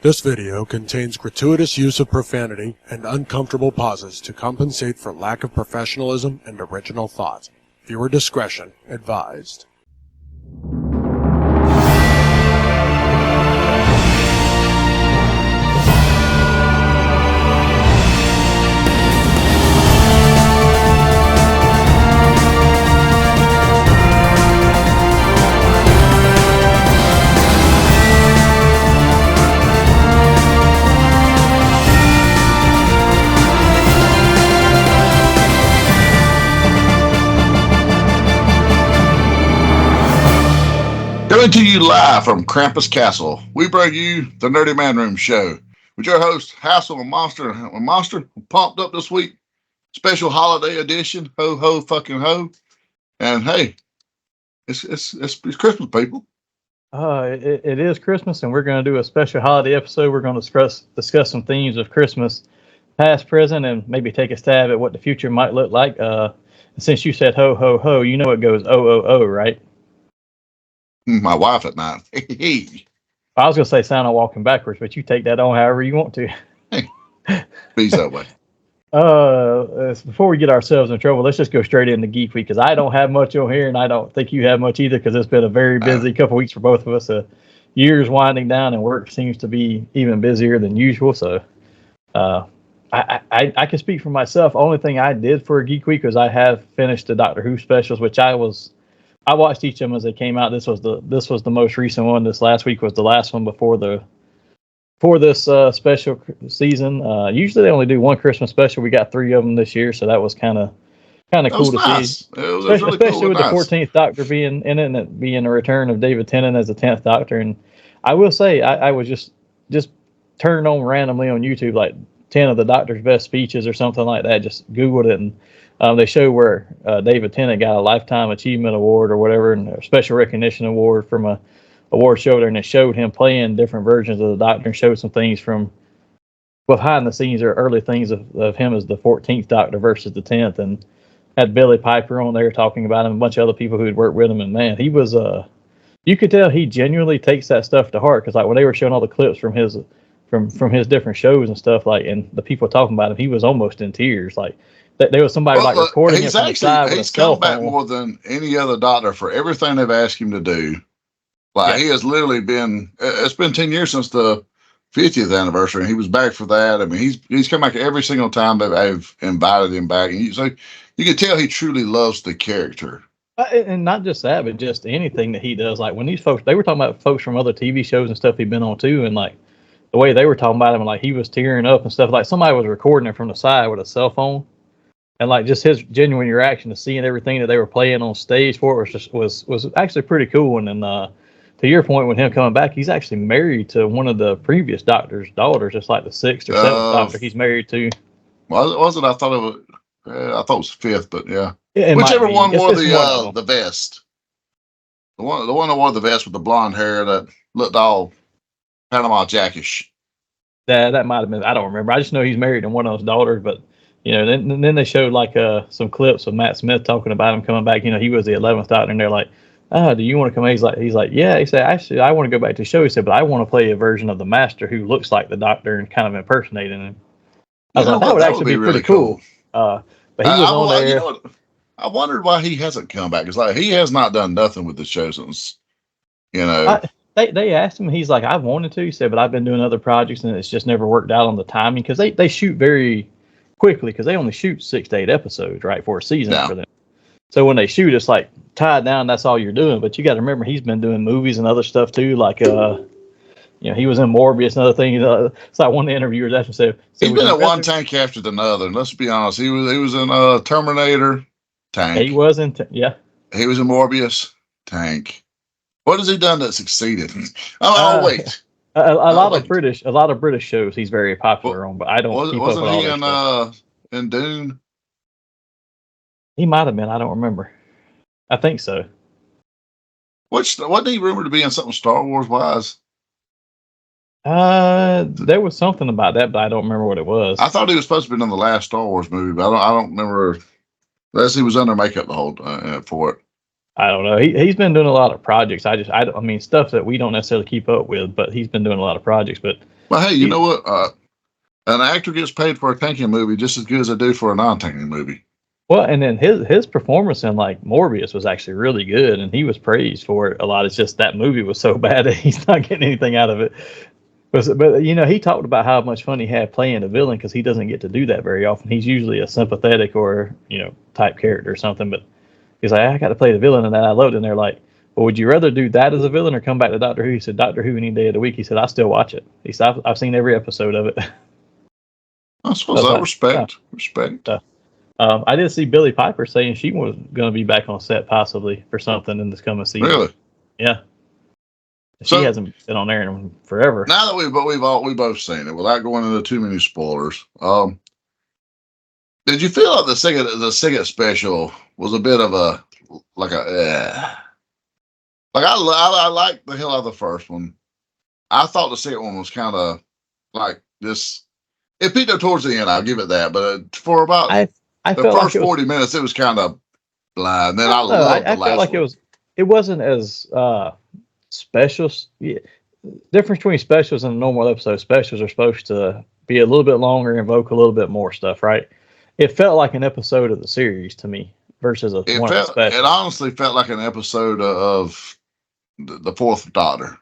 This video contains gratuitous use of profanity and uncomfortable pauses to compensate for lack of professionalism and original thought. Viewer discretion advised. Coming to you live from Krampus Castle, we bring you the Nerdy Manroom Show with your host, Hassel and Monster. Monster, pumped up this week. Special holiday edition. Ho, ho, fucking ho. And hey, it's Christmas, people. It is Christmas, and we're going to do a special holiday episode. We're going to discuss some themes of Christmas, past, present, and maybe take a stab at what the future might look like. Since you said ho, ho, ho, you know it goes O, right? My wife at night. I was going to say sound on walking backwards, but you take that on however you want to. Hey, please that way. Before we get ourselves in trouble, let's just go straight into Geek Week, because I don't have much on here, and I don't think you have much either, because it's been a very busy couple weeks for both of us. Year's winding down, and work seems to be even busier than usual. So I can speak for myself. Only thing I did for Geek Week was I have finished the Doctor Who specials, which I watched each of them as they came out. This was the most recent one. This last week was the last one before this special season. Usually they only do one Christmas special. We got 3 of them this year, so that was kind of cool to see. Especially with the 14th Doctor being in it, and it being a return of David Tennant as the 10th Doctor. And I will say I was just turning on randomly on YouTube, like 10 of the Doctor's best speeches or something like that. Just Googled it, and they show where David Tennant got a Lifetime Achievement Award or whatever, and a Special Recognition Award from a award show there, and it showed him playing different versions of the Doctor and showed some things from behind the scenes or early things of him as the 14th Doctor versus the 10th, and had Billy Piper on there talking about him, a bunch of other people who had worked with him, and man, he was you could tell he genuinely takes that stuff to heart, because like when they were showing all the clips from his different shows and stuff, like, and the people talking about him, he was almost in tears, like there was somebody recording it from the side with a cell phone. He's come back more than any other Doctor for everything they've asked him to do. Like, He has literally been. It's been 10 years since the 50th anniversary, and he was back for that. I mean, he's come back every single time that I've invited him back, and so you can tell he truly loves the character. And not just that, but just anything that he does. Like when these folks, they were talking about folks from other TV shows and stuff he'd been on too, and like the way they were talking about him, like he was tearing up and stuff. Like somebody was recording it from the side with a cell phone. And like just his genuine reaction to seeing everything that they were playing on stage for it was actually pretty cool. And then to your point, with him coming back, he's actually married to one of the previous Doctor's daughters, just like the 6th or 7th Doctor he's married to. Was it? I thought it was 5th, but yeah. Whichever one wore the vest. The one that wore the vest with the blonde hair that looked all Panama Jackish. That might have been. I don't remember. I just know he's married to one of those daughters, but. You know, then they showed like some clips of Matt Smith talking about him coming back. You know, he was the 11th Doctor, and they're like, "Oh, do you want to come?" He's like, "Yeah." He said, "Actually, I want to go back to the show." He said, "But I want to play a version of the Master who looks like the Doctor and kind of impersonating him." I was like, "That would actually be pretty cool." But he was on there. You know, I wondered why he hasn't come back. It's like he has not done nothing with the show since. You know, they asked him. He's like, "I wanted to." He said, "But I've been doing other projects, and it's just never worked out on the timing because they shoot very quickly, because they only shoot 6 to 8 episodes, right, for a season for them. So when they shoot, it's like tied down. That's all you're doing. But you got to remember, he's been doing movies and other stuff too. Like, you know, he was in Morbius and other things. It's like one of the interviewers actually said, he's been in one tank after another. And let's be honest, he was in Terminator tank. He was in, He was in Morbius tank. What has he done that succeeded? Wait. A lot of British shows he's very popular on, but I don't keep up with all that stuff. In Dune? He might have been. I don't remember. I think so. Wasn't he rumored to be in something Star Wars wise? There was something about that, but I don't remember what it was. I thought he was supposed to be in the last Star Wars movie, but I don't remember. Unless he was under makeup the whole for it. I don't know. He's been doing a lot of projects. I mean, stuff that we don't necessarily keep up with, but he's been doing a lot of projects. But Well, hey, you know what? An actor gets paid for a tanking movie just as good as they do for a non-tanking movie. Well, and then his performance in like Morbius was actually really good, and he was praised for it a lot. It's just that movie was so bad that he's not getting anything out of it. But he talked about how much fun he had playing a villain because he doesn't get to do that very often. He's usually a sympathetic or type character or something. But he's like, I got to play the villain, and that I loved it. And they're like, well, would you rather do that as a villain or come back to Doctor Who? He said, Doctor Who any day of the week. He said, I still watch it. He said, I've seen every episode of it. I suppose that respect. Respect. I did see Billie Piper saying she was going to be back on set possibly for something in this coming season. Really? Yeah. She hasn't been on there in forever. Now that we've both seen it, without going into too many spoilers, did you feel like the second special was a bit of I liked the hell out of the first one. I thought the second one was kind of like this. It picked up towards the end. I'll give it that, but for about I the felt first 40 minutes, it was kind of blind. Then I loved the last felt like one. it wasn't as special. Yeah. Difference between specials and a normal episode. Specials are supposed to be a little bit longer, invoke a little bit more stuff, right? It felt like an episode of the series to me versus one of the specials. It honestly felt like an episode of the Fourth Doctor.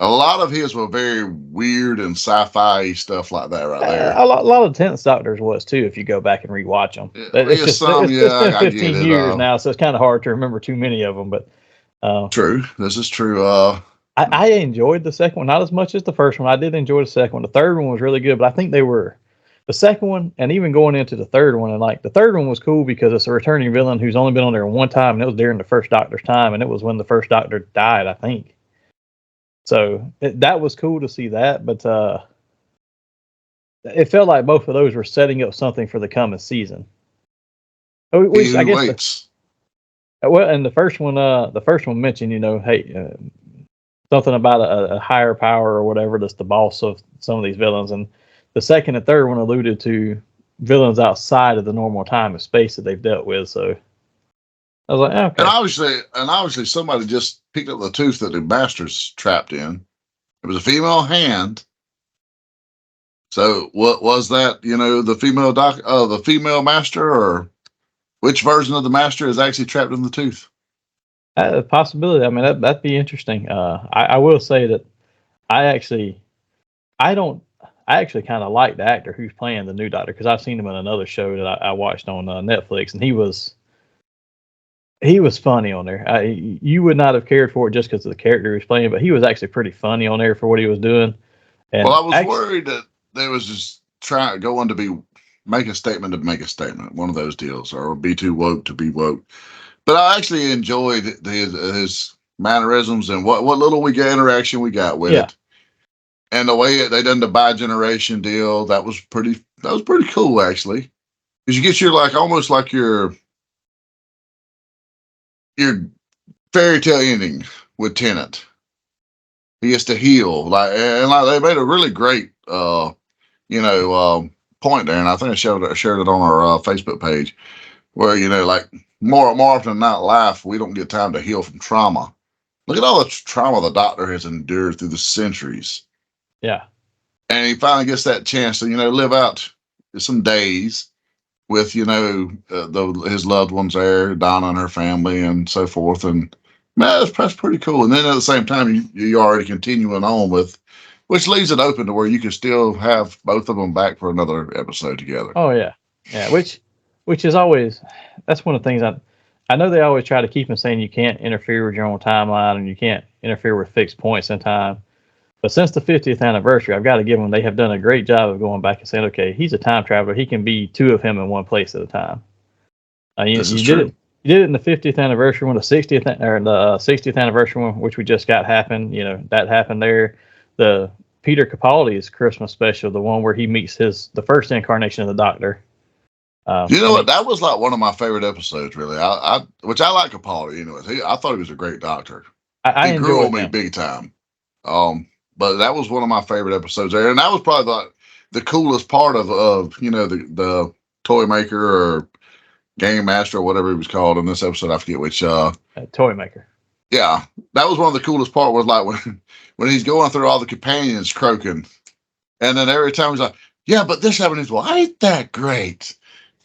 A lot of his were very weird and sci-fi stuff like that right there. A lot of Tenth Doctors was too, if you go back and rewatch them. It's been 15 years now, so it's kind of hard to remember too many of them. But true, this is true. I enjoyed the second one, not as much as the first one. I did enjoy the second one. The third one was really good, but I think the second one, and even going into the third one, and like the third one was cool because it's a returning villain who's only been on there one time, and it was during the first Doctor's time, and it was when the first Doctor died, I think. So that was cool to see that, but it felt like both of those were setting up something for the coming season. Which I guess. Well, and the first one mentioned, something about a higher power or whatever that's the boss of some of these villains, and the second and third one alluded to villains outside of the normal time and space that they've dealt with. So I was like, okay. And obviously, somebody just picked up the tooth that the master's trapped in. It was a female hand. So what was that? The female master, or which version of the master is actually trapped in the tooth? A possibility. I mean, that'd be interesting. I will say that I actually kind of like the actor who's playing the new Doctor because I've seen him in another show that I watched on Netflix, and he was funny on there. You would not have cared for it just because of the character he was playing, but he was actually pretty funny on there for what he was doing. And I was worried that they was just going to make a statement to make a statement, one of those deals, or be too woke to be woke. But I actually enjoyed his mannerisms and what little interaction we got with it, and the way they done the bi-generation deal. That was pretty cool actually, because you get almost like your fairy tale ending with Tennant. He gets to heal, they made a really great point there, and I think I shared it on our Facebook page, where more often than not, life we don't get time to heal from trauma. Look at all the trauma the Doctor has endured through the centuries. Yeah, and he finally gets that chance to live out some days with his loved ones there, Donna and her family, and so forth. And man, that's pretty cool. And then at the same time, you're already continuing on with, which leaves it open to where you can still have both of them back for another episode together. Oh yeah. Which is always, that's one of the things I know they always try to keep them saying you can't interfere with your own timeline and you can't interfere with fixed points in time. But since the 50th anniversary, I've got to give them, they have done a great job of going back and saying, okay, he's a time traveler. He can be two of him in one place at a time. You did it in the 50th anniversary one, the 60th anniversary one, which we just got happened. That happened there. The Peter Capaldi's Christmas special, the one where he meets the first incarnation of the Doctor. What? That was like one of my favorite episodes, really. Which I like Capaldi. I thought he was a great Doctor. He grew on me big time. But that was one of my favorite episodes there, and that was probably the coolest part of the toy maker or game master or whatever he was called in this episode. I forget which. Toy maker. Yeah, that was one of the coolest part was like when he's going through all the companions croaking, and then every time he's like, "Yeah, but this happened." He's, "Well, ain't that great?"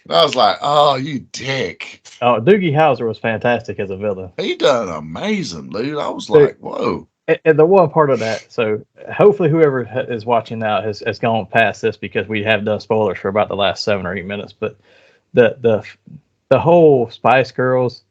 And I was like, "Oh, you dick." Oh, Doogie Howser was fantastic as a villain. He done amazing, dude. I was So, like, "Whoa." and the one part of that, so hopefully whoever is watching now has gone past this because we have done spoilers for about the last 7 or 8 minutes. But the whole Spice Girls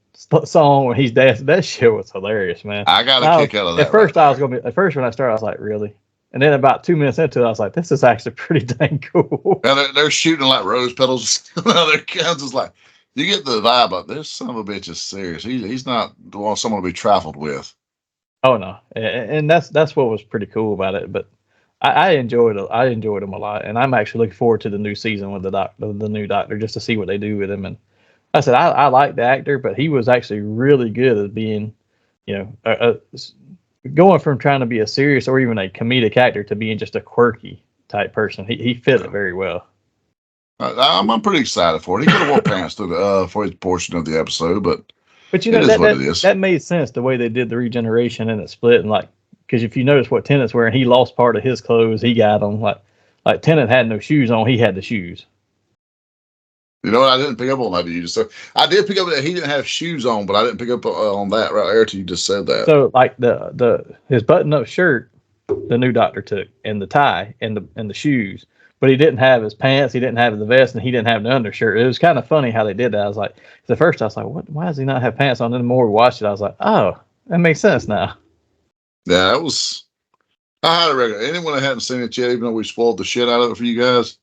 song when he's dancing, that shit was hilarious, man. I got a kick out of that. At first, I was gonna be. At first, when I started, I was like, really? And then about 2 minutes into it, I was like, this is actually pretty dang cool. And they're shooting like rose petals. Other guns is like, you get the vibe of this son of a bitch is serious. He's not the one someone to be trifled with. Oh no, and that's what was pretty cool about it. But I enjoyed it. I enjoyed him a lot, and I'm actually looking forward to the new season with the new Doctor, just to see what they do with him. And I said I like the actor, but he was actually really good at being, going from trying to be a serious or even a comedic actor to being just a quirky type person. He fit it very well. I'm pretty excited for it. He could have wore pants for his portion of the episode, but you know that made sense the way they did the regeneration and it split, and like, because if you notice what Tennant's wearing, he lost part of his clothes. He got them like Tennant had no shoes on. He had the shoes. You know what? I didn't pick up on that. You just said I did pick up that he didn't have shoes on, but I didn't pick up on that right there till you just said that. So like his button-up shirt, the new Doctor took, and the tie and the shoes, but he didn't have his pants, he didn't have the vest, and he didn't have the undershirt. It was kind of funny how they did that. I was like, at first I was like, what? Why does he not have pants on? And the more we watched it, I was like, oh, that makes sense now. Yeah, it was. I highly recommend anyone that hadn't seen it yet, even though we spoiled the shit out of it for you guys.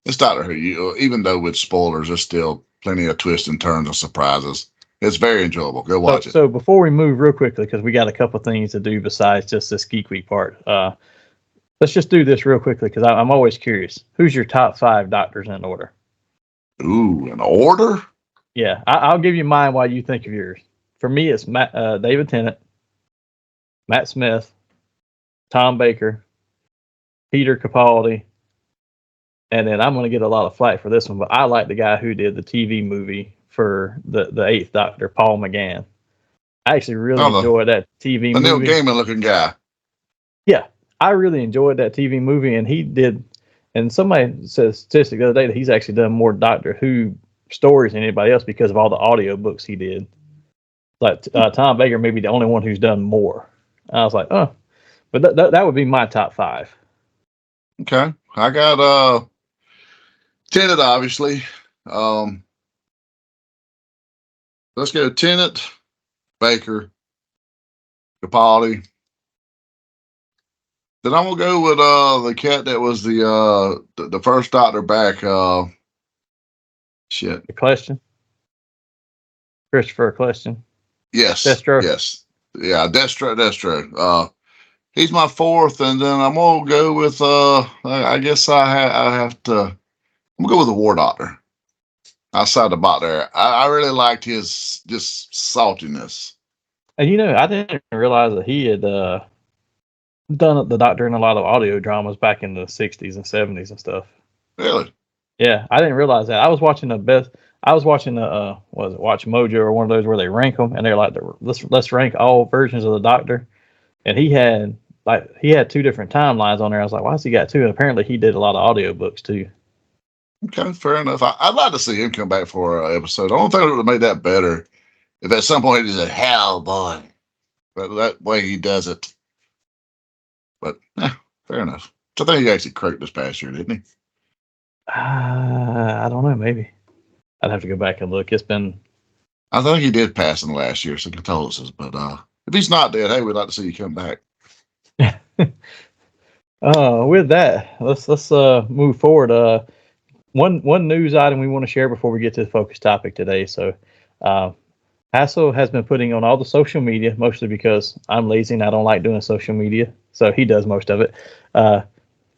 It's Doctor Who. Even though with spoilers, there's still plenty of twists and turns and surprises. It's very enjoyable. Go watch it. So before we move real quickly, because we got a couple things to do besides just this Geek Week part, let's just do this real quickly because I'm always curious. Who's your top 5 Doctors in order? Ooh, in order? Yeah, I'll give you mine while you think of yours. For me, it's David Tennant, Matt Smith, Tom Baker, Peter Capaldi, and then I'm going to get a lot of flack for this one, but I like the guy who did the TV movie for the 8th Doctor, Paul McGann. I actually really enjoyed that TV movie. The Neil Gaiman looking guy. Yeah, I really enjoyed that TV movie, and he did. And somebody said a statistic the other day that he's actually done more Doctor Who stories than anybody else because of all the audio books he did. Like Tom Baker may be the only one who's done more. I was like, oh, but that would be my top 5. Okay, I got Tennant, obviously. Let's go Tennant, Baker, Capaldi. Then I'm gonna go with the cat that was the first Doctor back. Shit. The question. Christopher Eccleston. Yes. Destro. Yes. Yeah, Destro. He's my 4th, and then I'm gonna go with I guess I have to. I'm gonna go with the War Doctor. Outside the bot there, I really liked his just saltiness. And I didn't realize that he had done the Doctor in a lot of audio dramas back in the 60s and 70s and stuff. Really? Yeah, I didn't realize that. I was watching Watch Mojo or one of those where they rank them, and they're like, let's rank all versions of the Doctor. And he had 2 different timelines on there. I was like, why's he got 2? And apparently he did a lot of audio books too. Okay, fair enough. I'd like to see him come back for an episode. I don't think it would have made that better if at some point he said, "Hell, boy," but that way he does it. But fair enough. So I think he actually croaked this past year, didn't he? I don't know. Maybe I'd have to go back and look. It's been. I think he did pass in the last year, some condolences. But if he's not dead, hey, we'd like to see you come back. With that, let's move forward. One news item we want to share before we get to the focus topic today. So, Hassel has been putting on all the social media, mostly because I'm lazy and I don't like doing social media. So he does most of it.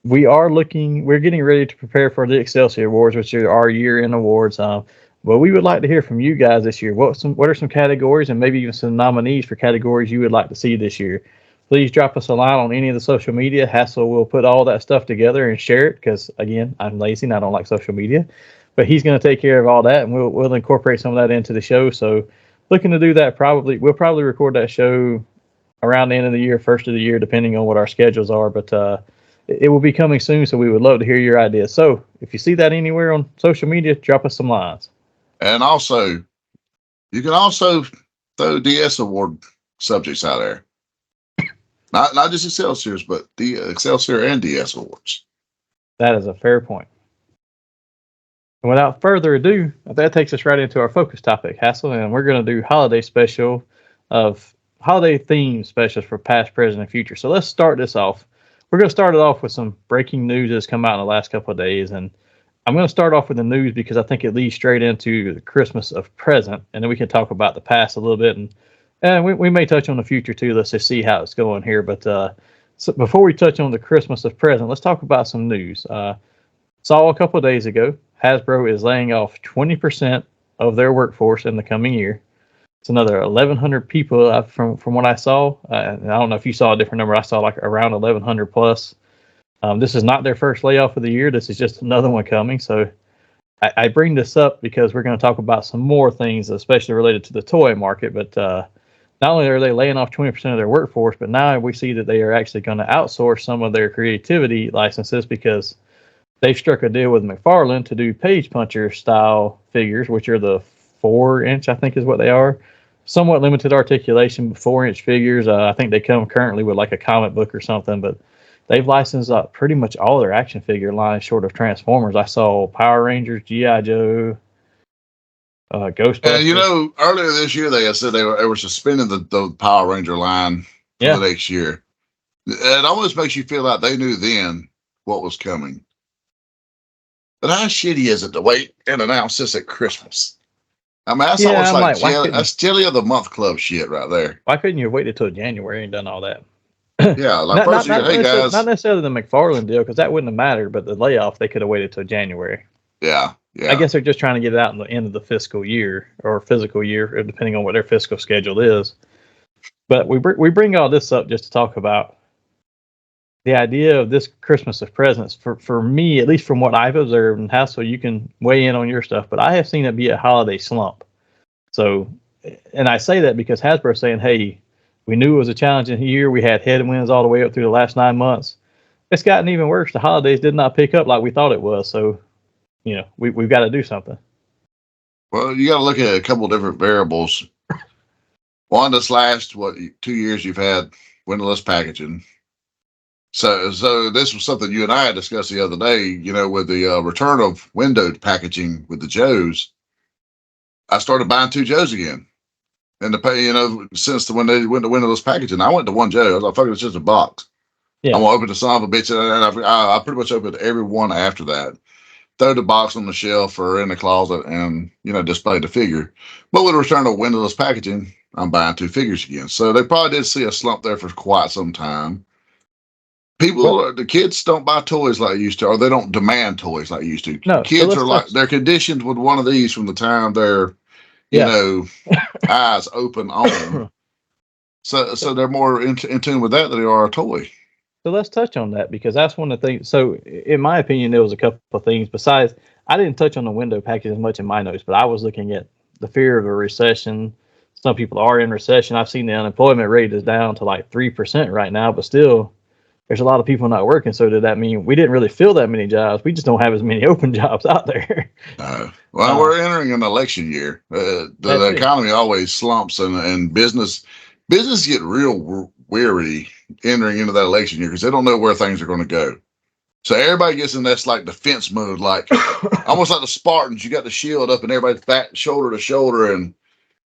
We're getting ready to prepare for the Excelsior Awards, which are our year-end awards. But we would like to hear from you guys this year. What are some categories and maybe even some nominees for categories you would like to see this year? Please drop us a line on any of the social media. Hassel will put all that stuff together and share it because, again, I'm lazy and I don't like social media. But he's going to take care of all that, and we'll incorporate some of that into the show. So looking to do that. We'll probably record that show around the end of the year, first of the year, depending on what our schedules are. But it will be coming soon, so we would love to hear your ideas. So if you see that anywhere on social media, drop us some lines. And also, you can also throw DS award subjects out there. Not just Excelsior's, but the Excelsior and DS awards. That is a fair point. And without further ado, that takes us right into our focus topic, Hassel, and we're going to do holiday theme specials for past, present, and future. So let's start this off. We're going to start it off with some breaking news that's come out in the last couple of days, and I'm going to start off with the news because I think it leads straight into the Christmas of present, and then we can talk about the past a little bit, and we may touch on the future too. Let's just see how it's going here. But so before we touch on the Christmas of present, let's talk about some news. Saw a couple of days ago, Hasbro is laying off 20% of their workforce in the coming year. It's another 1,100 people from what I saw. And I don't know if you saw a different number. I saw like around 1,100 plus. This is not their first layoff of the year. This is just another one coming. So I bring this up because we're going to talk about some more things, especially related to the toy market. But not only are they laying off 20% of their workforce, but now we see that they are actually going to outsource some of their creativity licenses because they've struck a deal with McFarlane to do page puncher style figures, which are the 4-inch, I think is what they are. Somewhat limited articulation, 4-inch figures. I think they come currently with like a comic book or something, but they've licensed pretty much all their action figure lines short of Transformers. I saw Power Rangers, G.I. Joe, Ghostbusters. And earlier this year they said they were suspending the Power Ranger line for the next year. It almost makes you feel like they knew then what was coming. But how shitty is it to wait and announce this at Christmas? I mean, that's almost that's Jelly of the Month Club shit right there. Why couldn't you have waited till January and done all that? Yeah, like hey guys. Not necessarily the McFarlane deal, because that wouldn't have mattered, but the layoff, they could have waited till January. Yeah. I guess they're just trying to get it out in the end of the fiscal year or physical year, depending on what their fiscal schedule is. But we bring all this up just to talk about the idea of this Christmas of presents. For me, at least from what I've observed, and Hassel, you can weigh in on your stuff, but I have seen it be a holiday slump. So, and I say that because Hasbro's saying, hey, we knew it was a challenging year. We had headwinds all the way up through the last 9 months. It's gotten even worse. The holidays did not pick up like we thought it was. So, we've got to do something. Well, you got to look at a couple of different variables. One, this last 2 years you've had windowless packaging. So this was something you and I had discussed the other day. With the return of windowed packaging with the Joes, I started buying 2 Joes again. And to pay, since when they went to windowless packaging, I went to 1 Joe. I was like, fuck it, it's just a box. Yeah. I'm gonna open the son of a bitch, and I pretty much opened every one after that. Throw the box on the shelf or in the closet and, display the figure. But with the return of windowless packaging, I'm buying 2 figures again. So they probably did see a slump there for quite some time. The kids don't buy toys like they used to, or they don't demand toys like they used to. No, kids are they're conditioned with one of these from the time they're, eyes open on. So they're more in tune with that than they are a toy. So let's touch on that because that's one of the things. So in my opinion, there was a couple of things besides. I didn't touch on the window package as much in my notes, but I was looking at the fear of a recession. Some people are in recession. I've seen the unemployment rate is down to like 3% right now, but still there's a lot of people not working. So did that mean we didn't really fill that many jobs? We just don't have as many open jobs out there. Well, we're entering an election year. The economy always slumps and business get real weary entering into that election year because they don't know where things are going to go. So everybody gets in this like defense mode, like almost like the Spartans. You got the shield up and everybody's back shoulder to shoulder, and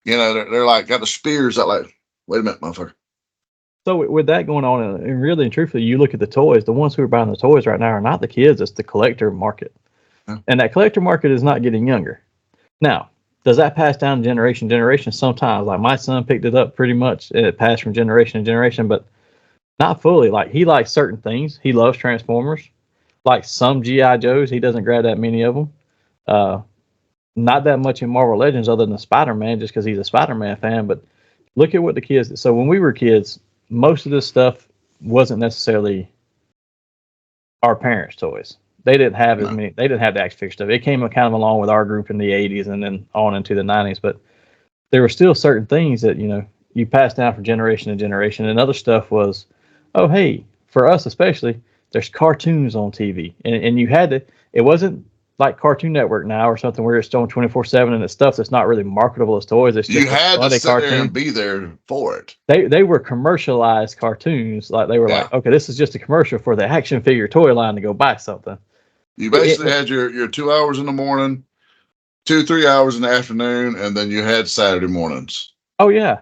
they're like got the spears out. Like, wait a minute, motherfucker. So with that going on, and really and truthfully, you look at the toys. The ones who are buying the toys right now are not the kids; it's the collector market, and that collector market is not getting younger. Now, does that pass down generation to generation? Sometimes, like my son picked it up pretty much, and it passed from generation to generation, but not fully. Like he likes certain things. He loves Transformers. Like some G.I. Joes, he doesn't grab that many of them. Not that much in Marvel Legends other than Spider-Man, just because he's a Spider-Man fan. But look at what the kids did. So when we were kids, most of this stuff wasn't necessarily our parents' toys. They didn't have as many. They didn't have the action figure stuff. It came kind of along with our group in the 80s and then on into the 90s. But there were still certain things that, you passed down from generation to generation. And other stuff was, oh, hey, for us especially, there's cartoons on TV. And you had to, it wasn't like Cartoon Network now or something where it's on 24/7 and it's stuff that's not really marketable as toys. It's just You had to sit cartoon. there and be there for it. They were commercialized cartoons. Like they were like, okay, this is just a commercial for the action figure toy line to go buy something. You basically had your 2 hours in the morning, 2-3 hours in the afternoon, and then you had Saturday mornings. Oh yeah,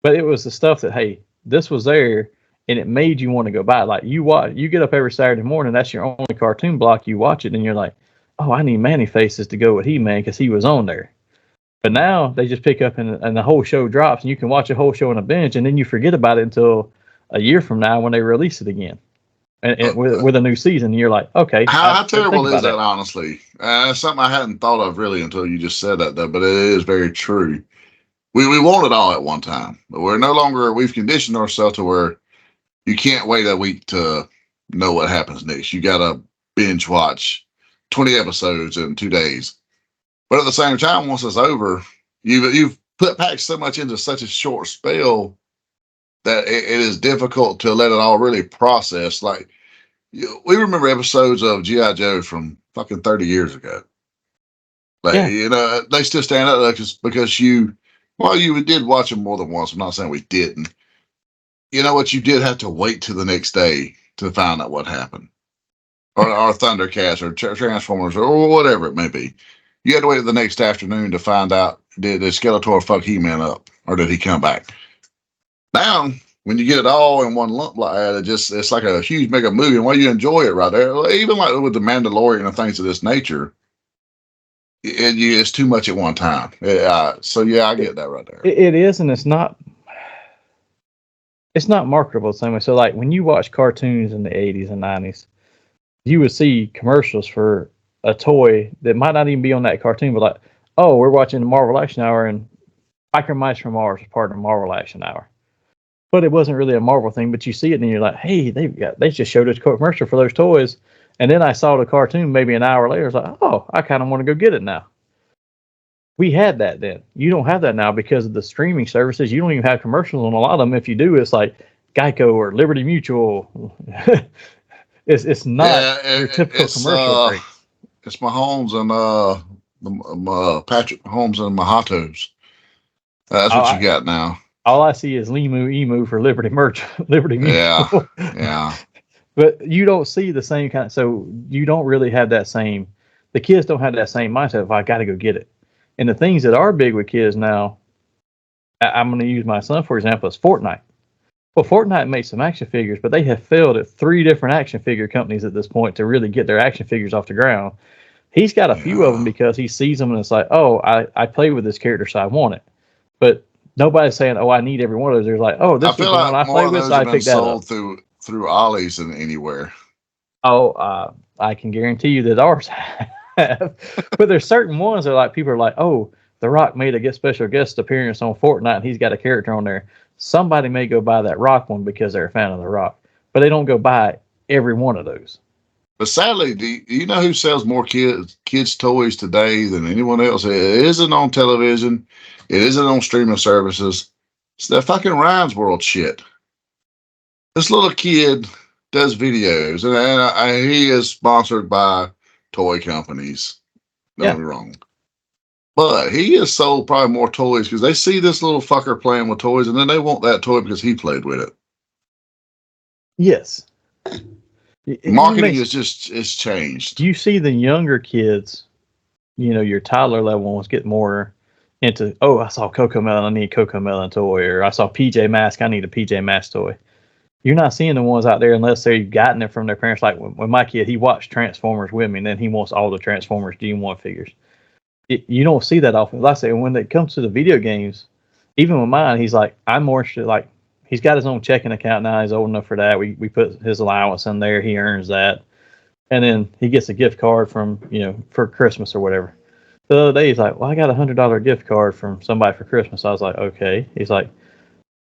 but it was the stuff that, hey, this was there and it made you want to go buy it. Like you get up every Saturday morning, that's your only cartoon block. You watch it and you're like, oh, I need Manny Faces to go with He-Man because he was on there. But now they just pick up and the whole show drops and you can watch a whole show on a binge and then you forget about it until a year from now when they release it again. And with a new season, and you're like, okay. How terrible is that, honestly? Something I hadn't thought of really until you just said that, though, but it is very true. We want it all at one time, but we're no longer, we've conditioned ourselves to where you can't wait a week to know what happens next. You got to binge watch 20 episodes in 2 days. But at the same time, once it's over, you've packed so much into such a short spell that it is difficult to let it all really process. Like, we remember episodes of G.I. Joe from fucking 30 years ago. Like, they still stand out there because you did watch them more than once. I'm not saying we didn't. You know what? You did have to wait till the next day to find out what happened. Or Thundercats or Transformers or whatever it may be. You had to wait the next afternoon to find out, did Skeletor fuck He-Man up? Or did he come back? Now, when you get it all in one lump like that, it's like a huge mega movie, and while you enjoy it right there, even like with the Mandalorian and things of this nature, it's too much at one time. So yeah, I get that right there. It is, and it's not marketable the same way. So like when you watch cartoons in the 80s and 90s, you would see commercials for a toy that might not even be on that cartoon, but like, oh, we're watching the Marvel Action Hour, and Biker Mice from Mars is part of the Marvel Action Hour. But it wasn't really a Marvel thing, but you see it and you're like, hey, they just showed us a commercial for those toys. And then I saw the cartoon maybe an hour later. I was like, oh, I kind of want to go get it now. We had that then. You don't have that now because of the streaming services. You don't even have commercials on a lot of them. If you do, it's like Geico or Liberty Mutual. It's not your typical commercial break. It's Mahomes and Patrick Mahomes and Mahatos. That's what you got now. All I see is Limu Emu for Liberty Mutual. Yeah. But you don't see the same kind. So you don't really have that same. The kids don't have that same mindset of I got to go get it. And the things that are big with kids now, I'm going to use my son for example, is Fortnite. Well, Fortnite makes some action figures, but they have failed at 3 different action figure companies at this point to really get their action figures off the ground. He's got a few of them because he sees them and it's like, oh, I play with this character, so I want it. But nobody's saying, oh, I need every one of those. They're like, oh, this is the one I play with, so I pick that up. Through Ollie's and anywhere. Oh, I can guarantee you that ours have. But there's certain ones that like people are like, oh, The Rock made a special guest appearance on Fortnite and he's got a character on there. Somebody may go buy that Rock one because they're a fan of The Rock, but they don't go buy every one of those. But sadly, do you know who sells more kids toys today than anyone else? It isn't on television. It isn't on streaming services. It's that fucking Ryan's World shit. This little kid does videos, and he is sponsored by toy companies. Don't get me wrong. But he has sold probably more toys because they see this little fucker playing with toys, and then they want that toy because he played with it. Yes. Marketing is changed. You see the younger kids, your toddler level ones get more into, oh, I saw Coco Melon, I need a Coco Melon toy, or I saw PJ Masks, I need a PJ Masks toy. You're not seeing the ones out there unless they've gotten it from their parents. Like when my kid, he watched Transformers with me, and then he wants all the Transformers G1 figures. You don't see that often. Like I say, when it comes to the video games, even with mine, he's like, I'm more interested. Like he's got his own checking account now. He's old enough for that. We put his allowance in there. He earns that, and then he gets a gift card from for Christmas or whatever. The other day, he's like, well, I got $100 gift card from somebody for Christmas. I was like, okay. He's like,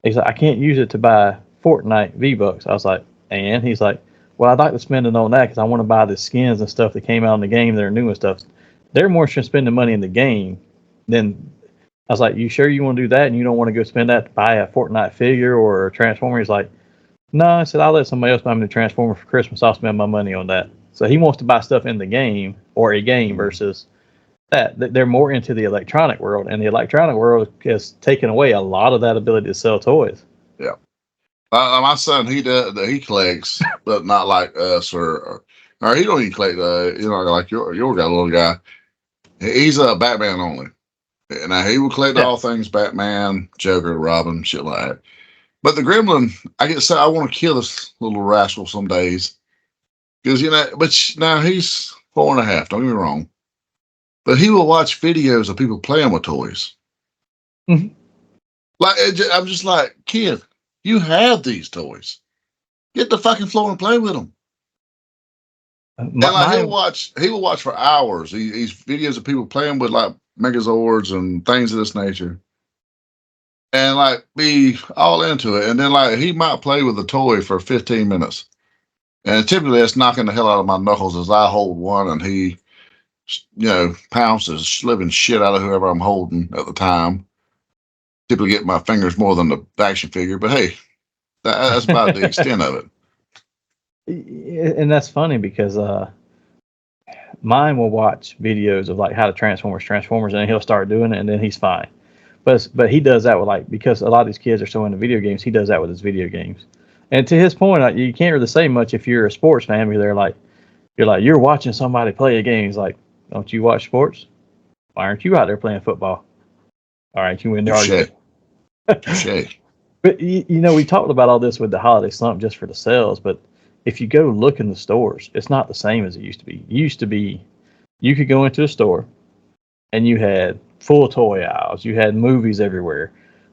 I can't use it to buy Fortnite V-Bucks. I was like, and he's like, well, I'd like to spend it on that because I want to buy the skins and stuff that came out in the game that are new and stuff. They're more interested in spending money in the game than I was like, you sure you want to do that and you don't want to go spend that to buy a Fortnite figure or a Transformer? He's like, no, I said, I'll let somebody else buy me the Transformer for Christmas. I'll spend my money on that. So he wants to buy stuff in the game or a game versus that. They're more into the electronic world, and the electronic world has taken away a lot of that ability to sell toys. Yeah. My son, he collects, but not like us or he don't even collect. Like your guy, little guy. He's a Batman only. Now he will collect all things Batman, Joker, Robin, shit like that. But the Gremlin, I get said I want to kill this little rascal some days because But now he's 4.5. Don't get me wrong, but he will watch videos of people playing with toys. Mm-hmm. Like I'm just like, kid, you have these toys. Get the fucking floor and play with them. And like he will watch for hours. He's videos of people playing with like Megazords and things of this nature, and like be all into it. And then like he might play with a toy for 15 minutes, and typically it's knocking the hell out of my knuckles as I hold one and he, pounds the living shit out of whoever I'm holding at the time. Typically get my fingers more than the action figure, but hey, that's about the extent of it. And that's funny because mine will watch videos of like how to Transformers, and he'll start doing it, and then he's fine. But he does that with because a lot of these kids are so into video games, he does that with his video games. And to his point, you can't really say much if you're a sports fan. You're watching somebody play a game. He's like, don't you watch sports? Why aren't you out there playing football? All right, you win the argument. Touché. But we talked about all this with the holiday slump just for the sales, but if you go look in the stores, it's not the same as it used to be. It used to be you could go into a store and you had full toy aisles. You had movies everywhere.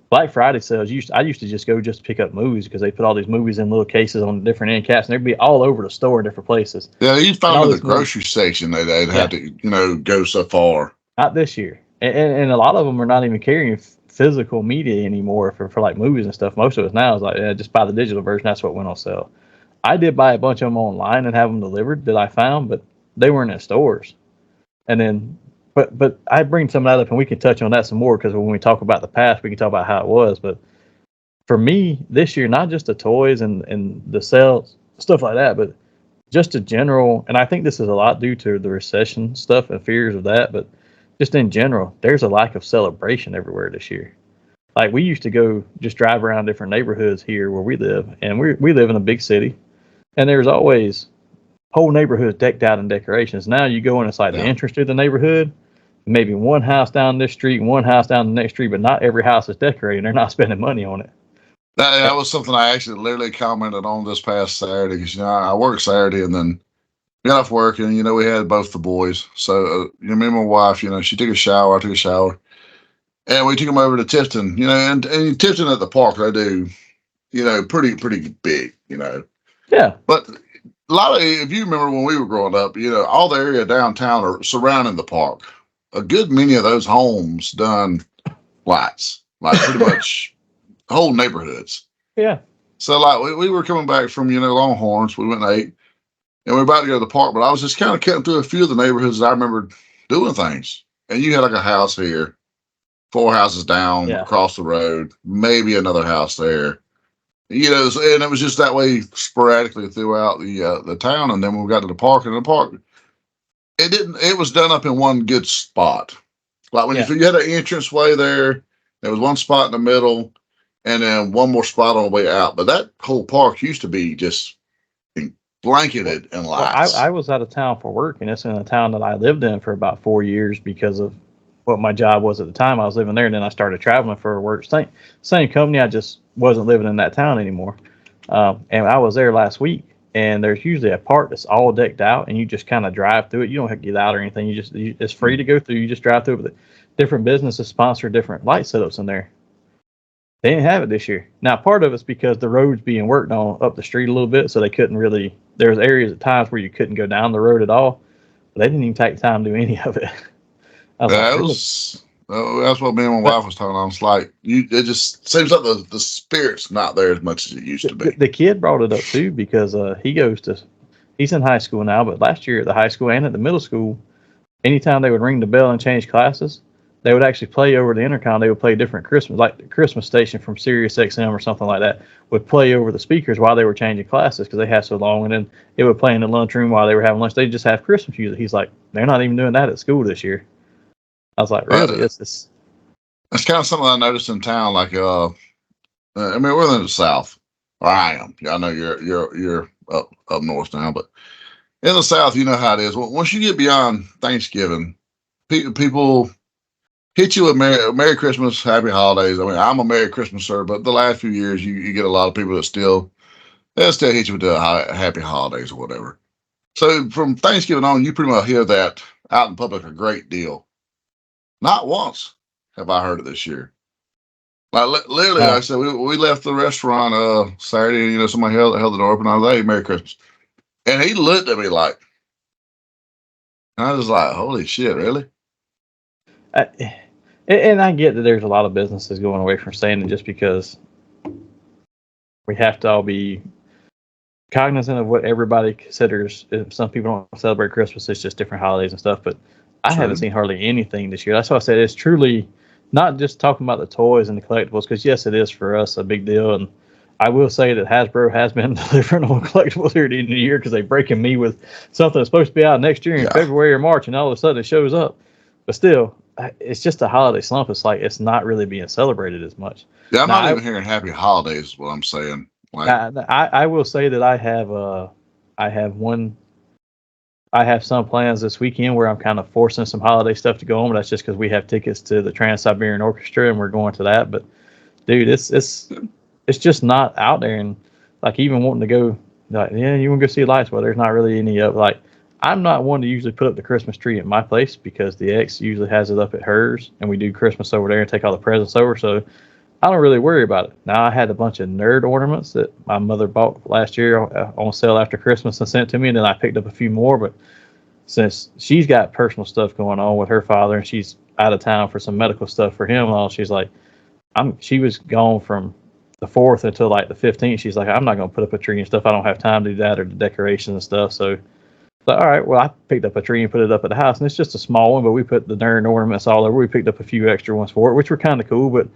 Black Friday sales, I used to just go just to pick up movies because they put all these movies in little cases on different end caps, and they'd be all over the store in different places. Yeah, you found in the grocery section they'd have to, go so far. Not this year. And a lot of them are not even carrying physical media anymore for like movies and stuff. Most of it now is like, just buy the digital version. That's what went on sale. I did buy a bunch of them online and have them delivered that I found, but they weren't in stores. And then, but I bring some of that up, and we can touch on that some more because when we talk about the past, we can talk about how it was. But for me this year, not just the toys and the sales, stuff like that, but just a general, and I think this is a lot due to the recession stuff and fears of that, but just in general, there's a lack of celebration everywhere this year. Like we used to go just drive around different neighborhoods here where we live, and we live in a big city. And there's always whole neighborhoods decked out in decorations. Now you go in, it's like the entrance to the neighborhood, maybe one house down this street and one house down the next street, but not every house is decorated. They're not spending money on it. That was something I actually literally commented on this past Saturday because, I work Saturday and then got off work and, we had both the boys. So, me and my wife, she took a shower, I took a shower. And we took them over to Tifton, and Tifton at the park, they do, pretty big, Yeah. But a lot of, if you remember when we were growing up, all the area downtown are surrounding the park. A good many of those homes done lights, like pretty much whole neighborhoods. Yeah. So like we were coming back from, Longhorns, we went and ate, and we were about to go to the park, but I was just kind of cutting through a few of the neighborhoods that I remember doing things. And you had like a house here, 4 houses down across the road, maybe another house there. And it was just that way sporadically throughout the town. And then when we got to the park, it was done up in one good spot. Like when you had an entrance way there was one spot in the middle and then one more spot on the way out. But that whole park used to be just blanketed in lights. I was out of town for work, and it's in a town that I lived in for about 4 years because of what my job was at the time. I was living there, and then I started traveling for work. Same company. I just wasn't living in that town anymore. And I was there last week, and there's usually a park that's all decked out, and you just kind of drive through it. You don't have to get out or anything. It's free to go through. You just drive through it. Different businesses sponsor different light setups in there. They didn't have it this year. Now, part of it's because the road's being worked on up the street a little bit, so they couldn't really. There's areas at times where you couldn't go down the road at all. But they didn't even take time to do any of it. That's what me and my wife was talking on. It's like it just seems like the spirit's not there as much as it used to be. The kid brought it up too because he's in high school now, but last year at the high school and at the middle school, anytime they would ring the bell and change classes, they would actually play over the intercom. They would play different Christmas, like the Christmas station from Sirius XM or something like that, would play over the speakers while they were changing classes because they had so long. And then it would play in the lunchroom while they were having lunch. They just have Christmas music. He's like, they're not even doing that at school this year. I was like, really? It's That's kind of something I noticed in town. Like, I mean, we're in the South, or I am. I know you're up north now, but in the South, you know how it is. Once you get beyond Thanksgiving, people hit you with Merry Christmas, Happy Holidays. I mean, I'm a Merry Christmaser, but the last few years, you get a lot of people that they'll still hit you with the Happy Holidays or whatever. So from Thanksgiving on, you pretty much hear that out in public a great deal. Not once have I heard it this year. Like literally, like I said, we left the restaurant Saturday. You know, somebody held the door open. I was like, "Hey, Merry Christmas," and he looked at me like, I was like, "Holy shit, really?" And I get that there's a lot of businesses going away from saying it just because we have to all be cognizant of what everybody considers. If some people don't celebrate Christmas, it's just different holidays and stuff. But I haven't seen hardly anything this year. That's why I said it's truly not just talking about the toys and the collectibles, because yes, it is for us a big deal. And I will say that Hasbro has been delivering on collectibles here at the end of the year because they're breaking me with something that's supposed to be out next year in February or March, and all of a sudden it shows up. But still, it's just a holiday slump. It's like it's not really being celebrated as much. Yeah, I'm not even hearing Happy Holidays. Is what I'm saying. Like, I will say that I have some plans this weekend where I'm kind of forcing some holiday stuff to go on, but that's just because we have tickets to the Trans-Siberian Orchestra and we're going to that. But dude, it's just not out there. And like even wanting to go, like, yeah, you want to go see lights? Well, there's not really any of like. I'm not one to usually put up the Christmas tree at my place because the ex usually has it up at hers, and we do Christmas over there and take all the presents over. So I don't really worry about it. Now, I had a bunch of nerd ornaments that my mother bought last year on sale after Christmas and sent to me, and then I picked up a few more. But since she's got personal stuff going on with her father, and she's out of town for some medical stuff for him, she's like, she was gone from the 4th until like the 15th. She's like, I'm not going to put up a tree and stuff. I don't have time to do that or the decorations and stuff. So, all right, well, I picked up a tree and put it up at the house, and it's just a small one, but we put the nerd ornaments all over. We picked up a few extra ones for it, which were kind of cool, but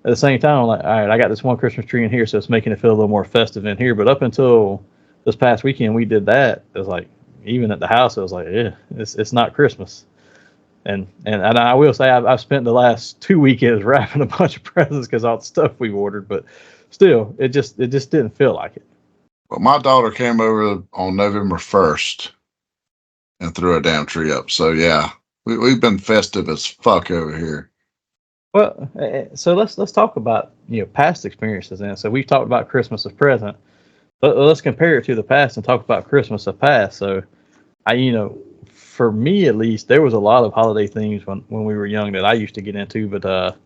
at the same time, I'm like, all right, I got this one Christmas tree in here, so it's making it feel a little more festive in here. But up until this past weekend, we did that. It was like, even at the house, it was like, yeah, it's not Christmas. And I will say I've spent the last 2 weekends wrapping a bunch of presents because all the stuff we've ordered, but still, it just didn't feel like it. Well, my daughter came over on November 1st and threw a damn tree up. So yeah, we've been festive as fuck over here. Well, so let's talk about past experiences then. So we've talked about Christmas as present. Let's compare it to the past and talk about Christmas as past. So for me at least, there was a lot of holiday themes when we were young that I used to get into. But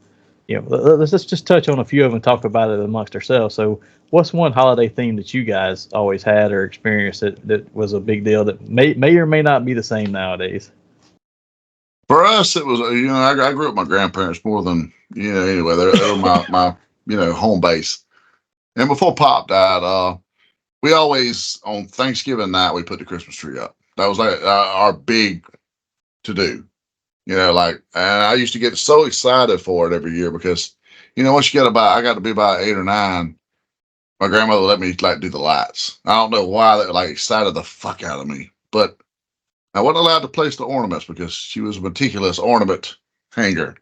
let's just touch on a few of them and talk about it amongst ourselves. So what's one holiday theme that you guys always had or experienced that was a big deal that may or may not be the same nowadays? For us, it was, I grew up with my grandparents more than, anyway, they were my home base. And before Pop died, we always, on Thanksgiving night, we put the Christmas tree up. That was like our big to do, and I used to get so excited for it every year because, once I got to be about 8 or 9, my grandmother let me do the lights. I don't know why that excited the fuck out of me, but I wasn't allowed to place the ornaments because she was a meticulous ornament hanger.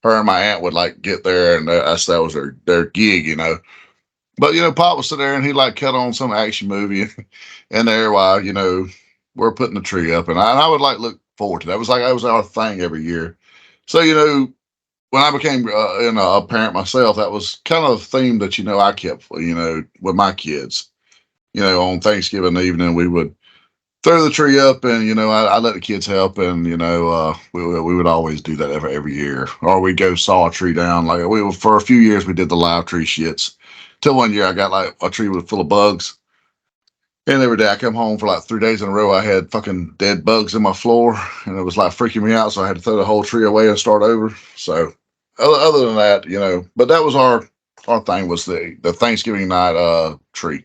Her and my aunt would get there, and that was their gig, But Pop would sit there and he'd cut on some action movie, and there while we're putting the tree up, and I would look forward to that. That was our thing every year. So when I became a parent myself, that was kind of a theme that I kept with my kids. On Thanksgiving evening we would throw the tree up, and I let the kids help, and we would always do that every year, or we'd go saw a tree down. For a few years we did the live tree shits, till one year I got a tree full of bugs, and every day I come home for 3 days in a row I had fucking dead bugs in my floor, and it was freaking me out, so I had to throw the whole tree away and start over. So other than that, but that was our thing, was the Thanksgiving night tree.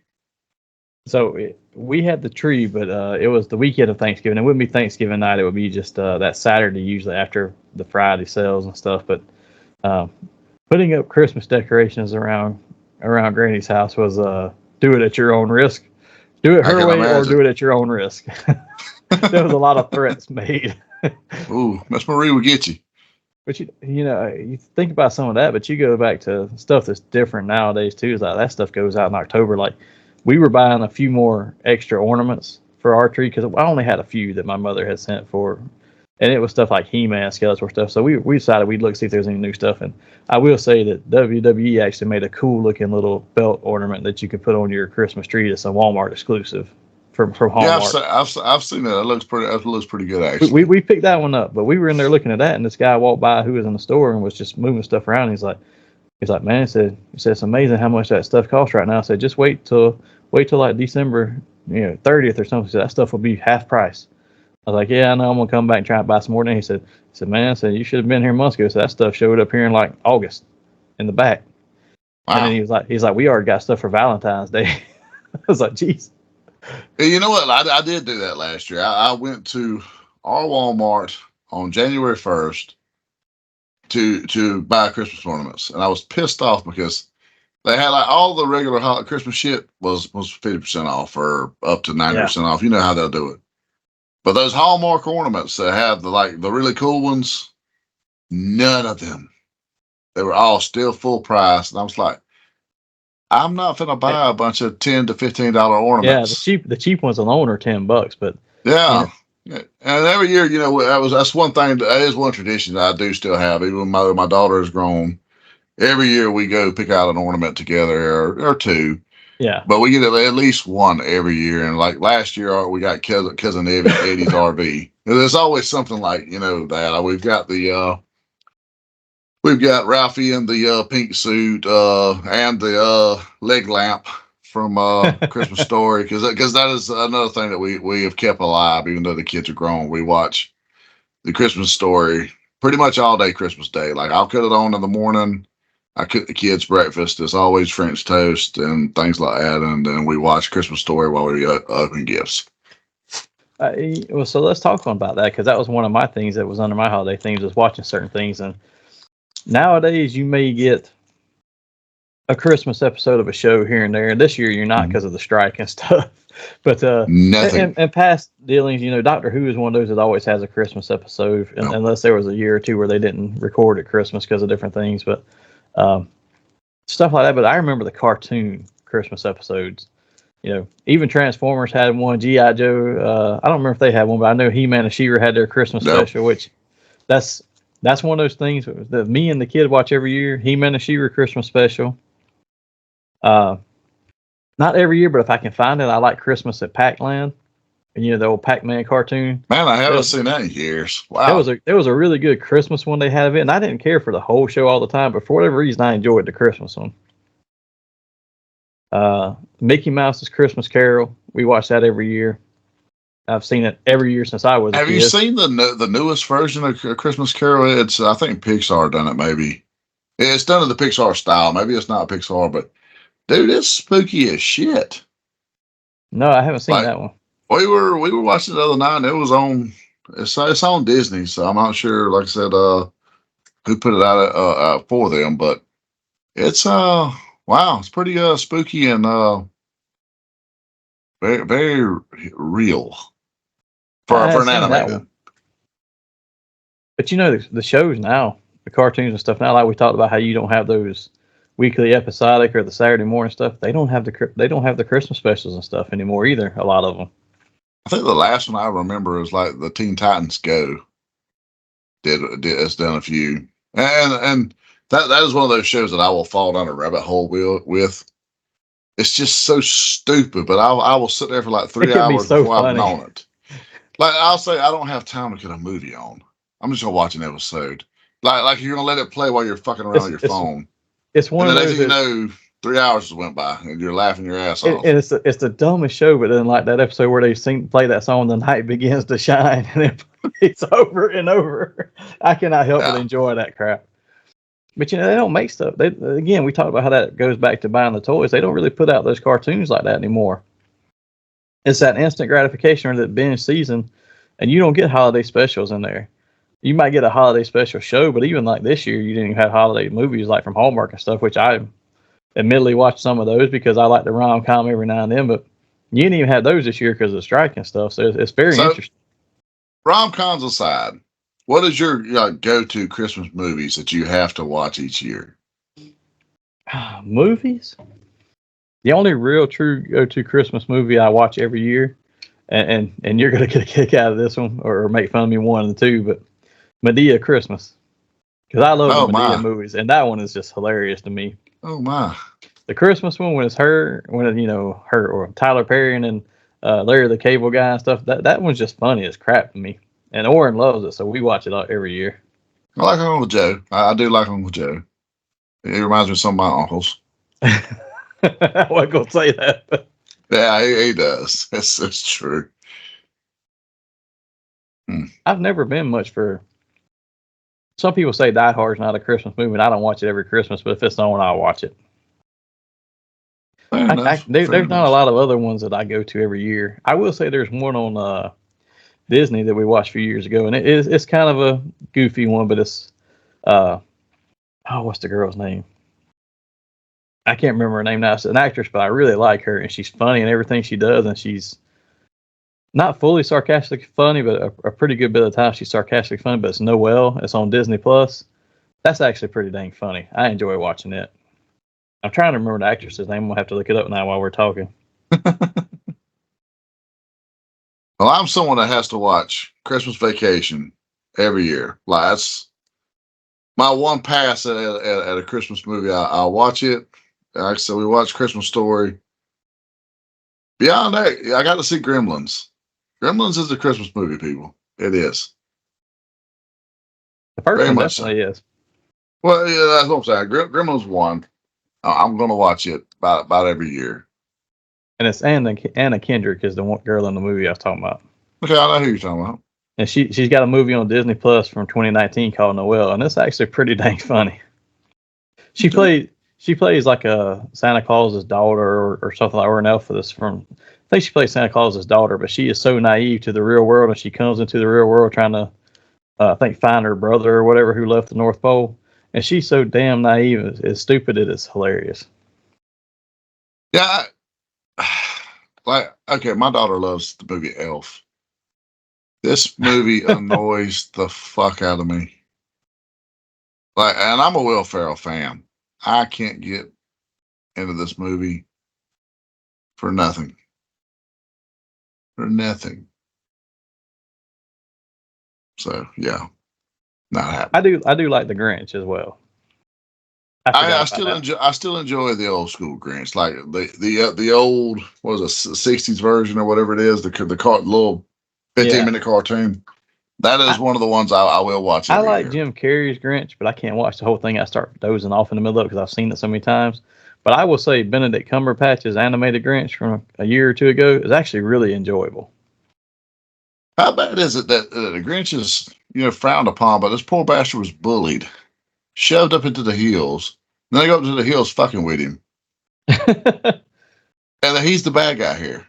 So we had the tree, but it was the weekend of Thanksgiving. It wouldn't be Thanksgiving night. It would be just that Saturday, usually after the Friday sales and stuff. But putting up Christmas decorations around Granny's house was do it at your own risk. Do it her way or do it at your own risk. There was a lot of threats made. Ooh, Miss Marie will get you. But you think about some of that, but you go back to stuff that's different nowadays too. Is like that stuff goes out in October. Like we were buying a few more extra ornaments for our tree because I only had a few that my mother had sent for, and it was stuff like He-Man, Skeletor stuff. So we decided we'd look see if there's any new stuff. And I will say that WWE actually made a cool looking little belt ornament that you could put on your Christmas tree. That's a Walmart exclusive from Hallmark. Yeah, I've seen that. That looks pretty good actually. We picked that one up, but we were in there looking at that, and this guy walked by who was in the store and was just moving stuff around. He's like, man, he said it's amazing how much that stuff costs right now. I said, just wait till like December 30th or something. He said, that stuff will be half price. I was like, yeah, I know. I'm gonna come back and try and buy some more. Then he said, man, you should have been here months ago. So that stuff showed up here in like August in the back. Wow. And then he's like, we already got stuff for Valentine's Day. I was like, geez. You know what? I did do that last year. I went to our Walmart on January 1st to buy Christmas ornaments, and I was pissed off because they had like all the regular Christmas shit was 50% off or up to 90% off. You know how they'll do it. But those Hallmark ornaments that have the really cool ones, none of them. They were all still full price, and I was like, I'm not finna buy a bunch of $10 to $15 ornaments. Yeah, the cheap ones alone are $10, but yeah. And every year, that's one thing. That is one tradition that I do still have, even when my daughter is grown. Every year we go pick out an ornament together or two. Yeah. But we get at least one every year. And like last year, we got cousin Eddie's RV. There's always something like that. We've got Ralphie in the pink suit and the leg lamp from Christmas Story because that is another thing that we have kept alive. Even though the kids are grown, we watch the Christmas Story pretty much all day Christmas Day. Like I'll cut it on in the morning. I cook the kids breakfast. It's always French toast and things like that, and then we watch Christmas Story while we open gifts. Well, so let's talk about that because that was one of my things that was under my holiday themes was watching certain things. And nowadays you may get a Christmas episode of a show here and there. And this year you're not because of the strike and stuff. But nothing. And past dealings, Doctor Who is one of those that always has a Christmas episode, unless there was a year or two where they didn't record at Christmas because of different things. But stuff like that. But I remember the cartoon Christmas episodes. Even Transformers had one. G.I. Joe. I don't remember if they had one, but I know He-Man and She-Ra had their Christmas special, which that's one of those things that me and the kid watch every year. He-Man and She-Ra Christmas special. Not every year, but if I can find it, I like Christmas at Pac-Land. And the old Pac-Man cartoon. Man, I haven't seen that in years. Wow. There was a really good Christmas one they had of it, and I didn't care for the whole show all the time, but for whatever reason, I enjoyed the Christmas one. Mickey Mouse's Christmas Carol. We watch that every year. I've seen it every year since I was a kid. Have you seen the newest version of Christmas Carol? It's I think Pixar done it. Maybe it's done in the Pixar style. Maybe it's not Pixar, but dude, it's spooky as shit. No, I haven't seen that one. We were watching it the other night, and it was on. It's on Disney, so I'm not sure. Like I said, who put it out for them, but it's wow, it's pretty spooky and very very real for an animated. But the shows now, the cartoons and stuff now, like we talked about how you don't have those weekly episodic or the Saturday morning stuff. They don't have the Christmas specials and stuff anymore either. A lot of them. I think the last one I remember is like the Teen Titans Go. Has done a few, and that is one of those shows that I will fall down a rabbit hole with. It's just so stupid, but I will sit there for like 3 hours before I'm on it. Like I'll say, I don't have time to get a movie on. I'm just gonna watch an episode. Like you're gonna let it play while you're fucking around on your phone. It's one of those. 3 hours went by and you're laughing your ass off. And it's the dumbest show, but then like that episode where they play that song, "The Night Begins to Shine," and it's over and over. I cannot help but enjoy that crap. But they don't make stuff. Again, we talked about how that goes back to buying the toys. They don't really put out those cartoons like that anymore. It's that instant gratification or that binge season, and you don't get holiday specials in there. you might get a holiday special show, but even like this year, you didn't even have holiday movies like from Hallmark and stuff, which I admittedly watch some of those because I like the rom-com every now and then, but you didn't even have those this year because of the strike and stuff. So it's very interesting. Rom-coms aside, what is your go-to Christmas movies that you have to watch each year? Movies? The only real true go-to Christmas movie I watch every year, and you're going to get a kick out of this one or make fun of me one and two, but Medea Christmas. Because I love the Medea movies, and that one is just hilarious to me. Oh, my. The Christmas one, when it's her or Tyler Perry and then Larry the Cable Guy and stuff, that one's just funny as crap to me. And Oren loves it, so we watch it every year. I like Uncle Joe. I do like Uncle Joe. It reminds me of some of my uncles. I wasn't going to say that. But. Yeah, he does. It's true. I've never been much for... Some people say Die Hard's not a Christmas movie, and I don't watch it every Christmas, but if it's on, I'll watch it. There's not a lot of other ones that I go to every year. I will say there's one on Disney that we watched a few years ago, and it's kind of a goofy one, but it's what's the girl's name? I can't remember her name now. It's an actress, but I really like her, and she's funny in everything she does, and she's not fully sarcastic funny, but a pretty good bit of the time she's sarcastic funny. But it's Noelle. It's on Disney Plus. That's actually pretty dang funny. I enjoy watching it. I'm trying to remember the actress's name. I'm gonna have to look it up now while we're talking. Well, I'm someone that has to watch Christmas Vacation every year. Like, that's my one pass at a Christmas movie. I'll watch it. Like I said, we watch Christmas Story. Beyond that, I got to see Gremlins. Gremlins is a Christmas movie, people. It is. The first one definitely is. Well, yeah, that's what I'm saying. Gremlins 1. I'm going to watch it about every year. And it's Anna Kendrick is the one girl in the movie I was talking about. Okay, I know who you're talking about. And she's got a movie on Disney Plus from 2019 called Noelle, and it's actually pretty dang funny. She plays like a Santa Claus's daughter or something like, or an elf for this from. I think she plays Santa Claus's daughter, but she is so naive to the real world, and she comes into the real world trying to, I think, find her brother or whatever who left the North Pole. And she's so damn naive, it's stupid, it is hilarious. Yeah, okay, my daughter loves the movie Elf. This movie annoys the fuck out of me. And I'm a Will Ferrell fan. I can't get into this movie for nothing. For nothing. So yeah, not happening. I do like the Grinch as well. I still enjoy the old school Grinch, like the old, what was it, 60s version or whatever it is, the little 15-minute cartoon. That is one of the ones I will watch. I like Jim Carrey's Grinch, but I can't watch the whole thing. I start dozing off in the middle of it because I've seen it so many times. But I will say Benedict Cumberbatch's animated Grinch from a year or two ago is actually really enjoyable. How bad is it that the Grinch is frowned upon, but this poor bastard was bullied, shoved up into the hills, and then they go up to the hills fucking with him. And then he's the bad guy here.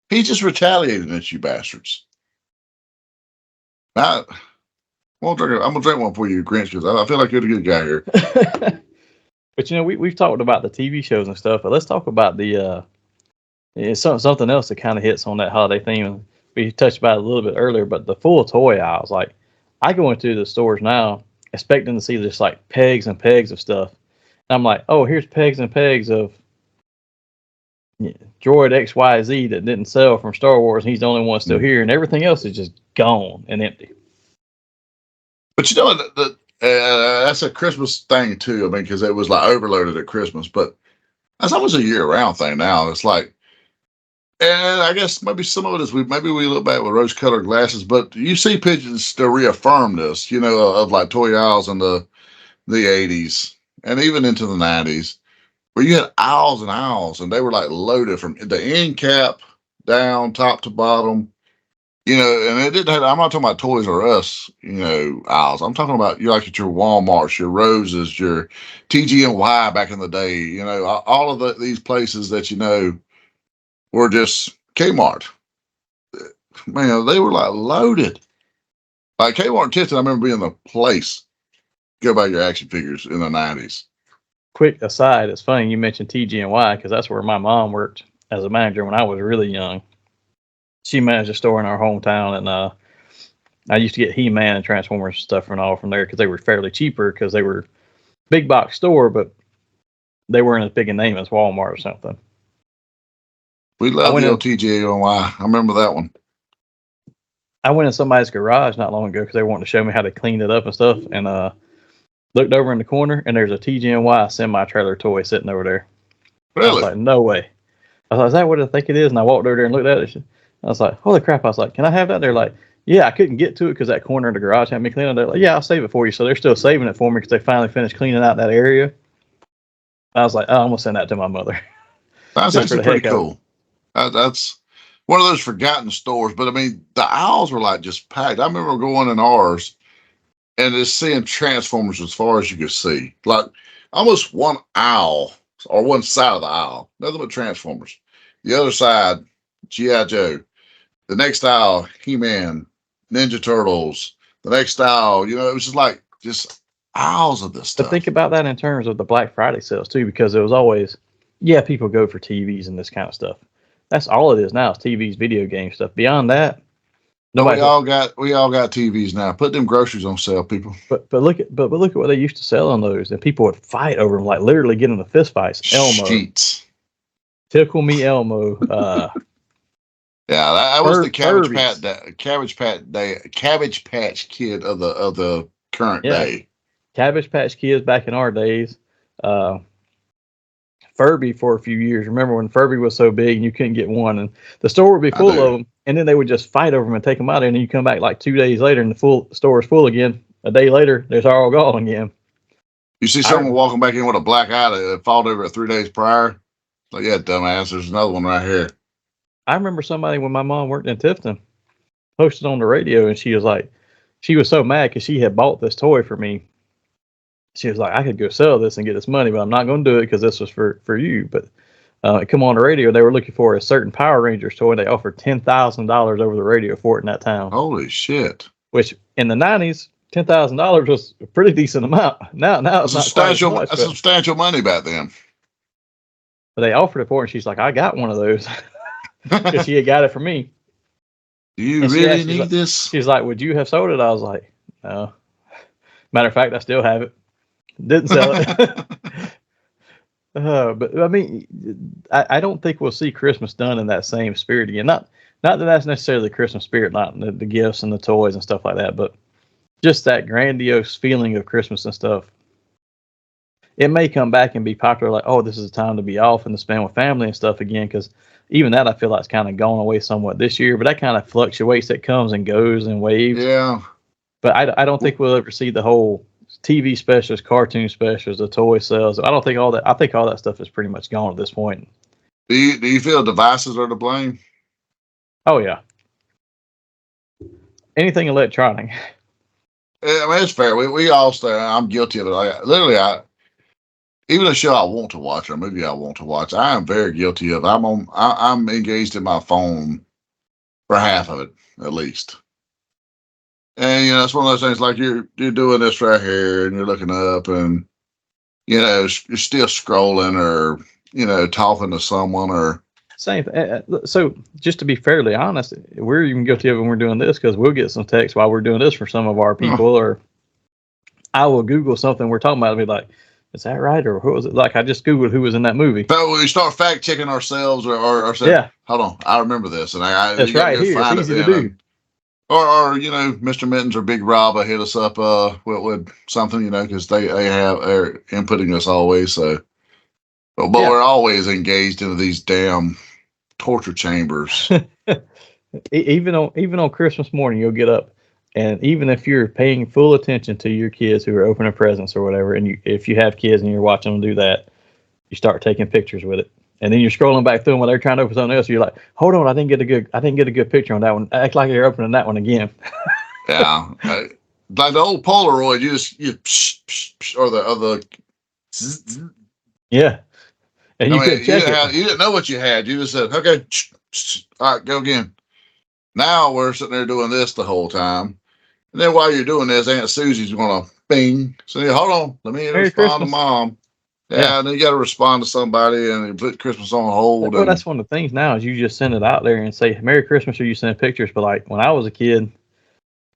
He just retaliated at you bastards. I'm gonna drink one for you, Grinch, because I feel like you're the good guy here. But we've talked about the TV shows and stuff, but let's talk about the something else that kind of hits on that holiday theme. We touched about it a little bit earlier, but the full toy aisles. Like, I go into the stores now expecting to see just like pegs and pegs of stuff. And I'm like, oh, here's pegs and pegs of Droid XYZ that didn't sell from Star Wars, and he's the only one still here, and everything else is just gone and empty. But that's a Christmas thing too. I mean, because it was like overloaded at Christmas, but that's almost a year-round thing now. It's like, and I guess maybe some of it is maybe we look back with rose-colored glasses, but you see pictures to reaffirm this, of like toy aisles in the 80s and even into the 90s, where you had aisles and aisles, and they were like loaded from the end cap down, top to bottom. And it didn't have, I'm not talking about Toys R Us, aisles. I'm talking about at your Walmarts, your Roses, your TG&Y back in the day, all of these places that were just Kmart. Man, they were like loaded. Like Kmart and Tifton, I remember being the place. Go buy your action figures in the 90s. Quick aside, it's funny you mentioned TG&Y because that's where my mom worked as a manager when I was really young. She managed a store in our hometown, and I used to get He-Man and Transformers and stuff and all from there because they were fairly cheaper because they were big box store, but they weren't as big a name as Walmart or something. We love the OTGAY. I remember that one. I went in somebody's garage not long ago because they wanted to show me how to clean it up and stuff, and looked over in the corner, and there's a TG&Y semi-trailer toy sitting over there. Really? I was like, no way. I was like, is that what I think it is? And I walked over there and looked at it. I was like, holy crap. I was like, can I have that? They're like, yeah, I couldn't get to it because that corner of the garage had me cleaning. They're like, yeah, I'll save it for you. So they're still saving it for me because they finally finished cleaning out that area. I was like, oh, I'm going to send that to my mother. That's actually pretty cool. That's one of those forgotten stores. But I mean, the aisles were like just packed. I remember going in ours and just seeing Transformers as far as you could see. Like almost one aisle or one side of the aisle, nothing but Transformers. The other side, G.I. Joe. The next aisle, He-Man, Ninja Turtles. The next aisle, it was just aisles of this stuff. But think about that in terms of the Black Friday sales too, because it was always, people go for TVs and this kind of stuff. That's all it is now, is TVs, video game stuff. Beyond that, nobody. We all got TVs now. Put them groceries on sale, people. But look at what they used to sell on those, and people would fight over them, like literally get into fist fights. Elmo, Sheets. Tickle Me Elmo. Yeah, that was the Cabbage Patch Kid of the current day. Cabbage Patch Kids back in our days. Furby for a few years. Remember when Furby was so big and you couldn't get one, and the store would be full of them, and then they would just fight over them and take them out, and then you come back like 2 days later and the store is full again. A day later, they're all gone again. You see someone walking back in with a black eye that fought over it 3 days prior. Like, yeah, dumbass, there's another one right here. I remember somebody when my mom worked in Tifton posted on the radio, and she was so mad because she had bought this toy for me. She was like, I could go sell this and get this money, but I'm not going to do it because this was for you. But it come on the radio, they were looking for a certain Power Rangers toy. They offered $10,000 over the radio for it in that town. Holy shit! Which in the 90s, $10,000 was a pretty decent amount. Now it's not substantial. Quite that's substantial money back then. But they offered it for her, and she's like, I got one of those because she had got it for me. Do you really need this? She's like, would you have sold it? I was like, no. Matter of fact, I still have it. Didn't sell it. But I mean, I don't think we'll see Christmas done in that same spirit again. Not that that's necessarily the Christmas spirit, not the gifts and the toys and stuff like that, but just that grandiose feeling of Christmas and stuff. It may come back and be popular, like, oh, this is a time to be off and to spend with family and stuff again, because even that I feel like it's kind of gone away somewhat this year, but that kind of fluctuates. It comes and goes in waves. Yeah. But I don't think we'll ever see the whole TV specials, cartoon specials, the toy sales. I don't think all that. I think all that stuff is pretty much gone at this point. Do you feel devices are to blame? Oh yeah. Anything electronic. I mean, it's fair. We all stay. I'm guilty of it. Even a show I want to watch or a movie I want to watch, I am very guilty of. I'm engaged in my phone for half of it at least. And it's one of those things like you're doing this right here, and you're looking up, and you're still scrolling or talking to someone or same. So just to be fairly honest, we're even guilty of it when we're doing this because we'll get some text while we're doing this for some of our people, or I will Google something we're talking about and be like, is that right? Or who was it? Like I just Googled who was in that movie. But we start fact checking ourselves or say, yeah, hold on, I remember this, and that's right here. It's easy to do. Or Mr. Mittens or Big Rob will hit us up with something, because they're inputting us always. So, but we're always engaged into these damn torture chambers. even on Christmas morning, you'll get up, and even if you're paying full attention to your kids who are opening presents or whatever, and if you have kids and you're watching them do that, you start taking pictures with it. And then you're scrolling back through them while they're trying to open something else. You're like, hold on, I didn't get a good picture on that one. Act like you're opening that one again. Yeah, like the old Polaroid. You psh, psh, psh, or the yeah. And you didn't know what you had. You just said, okay, all right, go again. Now we're sitting there doing this the whole time. And then while you're doing this, Aunt Susie's going to bing. So hold on, let me Merry respond Christmas. to Mom. Yeah, Yeah. and then you got to respond to somebody and you put Christmas on hold. Well, And that's one of the things now is you just send it out there and say Merry Christmas or you send pictures. But like when I was a kid,